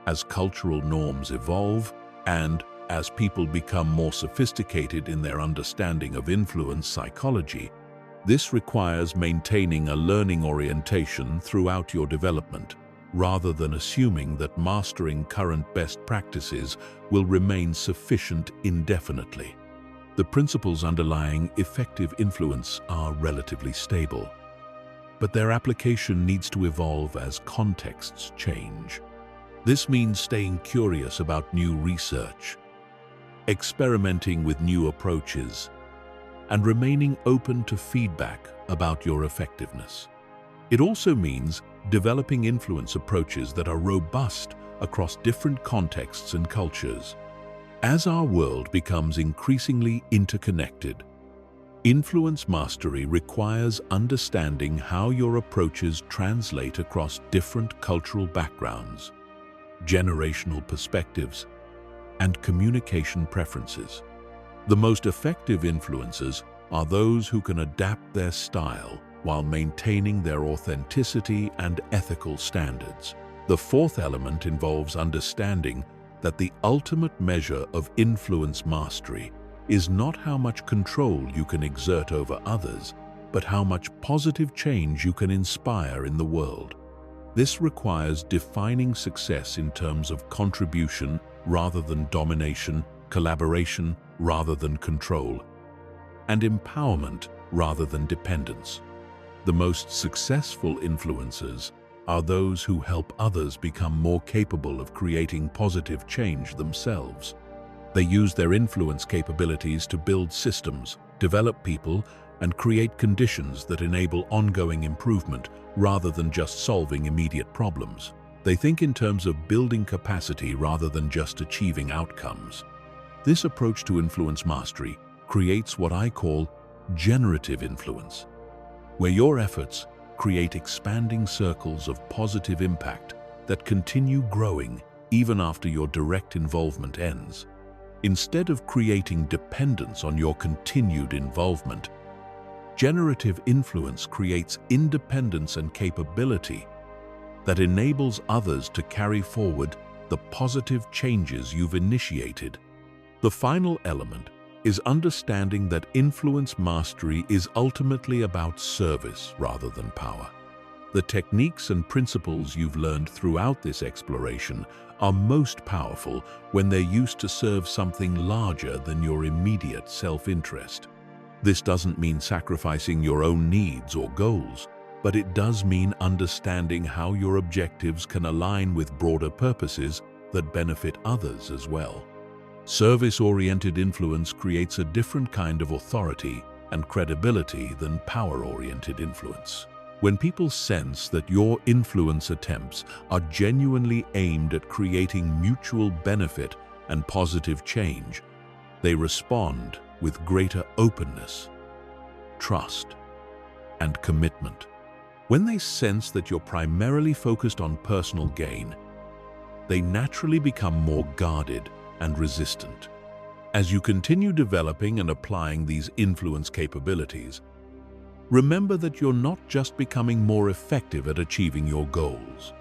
as cultural norms evolve, and as people become more sophisticated in their understanding of influence psychology. This requires maintaining a learning orientation throughout your development, rather than assuming that mastering current best practices will remain sufficient indefinitely. The principles underlying effective influence are relatively stable, but their application needs to evolve as contexts change. This means staying curious about new research, experimenting with new approaches, and remaining open to feedback about your effectiveness. It also means developing influence approaches that are robust across different contexts and cultures. As our world becomes increasingly interconnected, influence mastery requires understanding how your approaches translate across different cultural backgrounds, generational perspectives, and communication preferences. The most effective influencers are those who can adapt their style while maintaining their authenticity and ethical standards. The fourth element involves understanding that the ultimate measure of influence mastery is not how much control you can exert over others, but how much positive change you can inspire in the world. This requires defining success in terms of contribution rather than domination, collaboration rather than control, and empowerment rather than dependence. The most successful influencers are those who help others become more capable of creating positive change themselves. They use their influence capabilities to build systems, develop people, and create conditions that enable ongoing improvement rather than just solving immediate problems. They think in terms of building capacity rather than just achieving outcomes. This approach to influence mastery creates what I call generative influence, where your efforts create expanding circles of positive impact that continue growing even after your direct involvement ends. Instead of creating dependence on your continued involvement, generative influence creates independence and capability that enables others to carry forward the positive changes you've initiated. The final element is understanding that influence mastery is ultimately about service rather than power. The techniques and principles you've learned throughout this exploration are most powerful when they're used to serve something larger than your immediate self-interest. This doesn't mean sacrificing your own needs or goals, but it does mean understanding how your objectives can align with broader purposes that benefit others as well. Service-oriented influence creates a different kind of authority and credibility than power-oriented influence. When people sense that your influence attempts are genuinely aimed at creating mutual benefit and positive change, they respond with greater openness, trust, and commitment. When they sense that you're primarily focused on personal gain, they naturally become more guarded and resistant. As you continue developing and applying these influence capabilities, remember that you're not just becoming more effective at achieving your goals.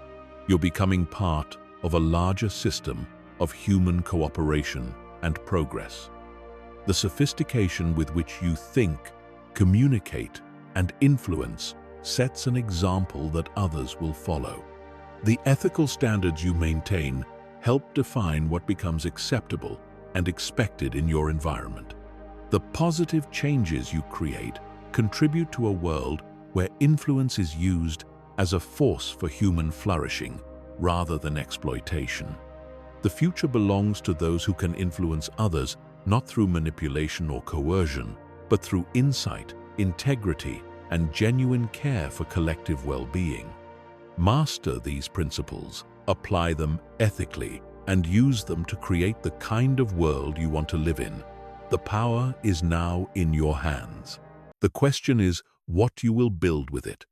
You're becoming part of a larger system of human cooperation and progress. The sophistication with which you think, communicate, and influence sets an example that others will follow. The ethical standards you maintain help define what becomes acceptable and expected in your environment. The positive changes you create contribute to a world where influence is used as a force for human flourishing rather than exploitation. The future belongs to those who can influence others not through manipulation or coercion, but through insight, integrity, and genuine care for collective well-being. Master these principles, apply them ethically, and use them to create the kind of world you want to live in. The power is now in your hands. The question is what you will build with it.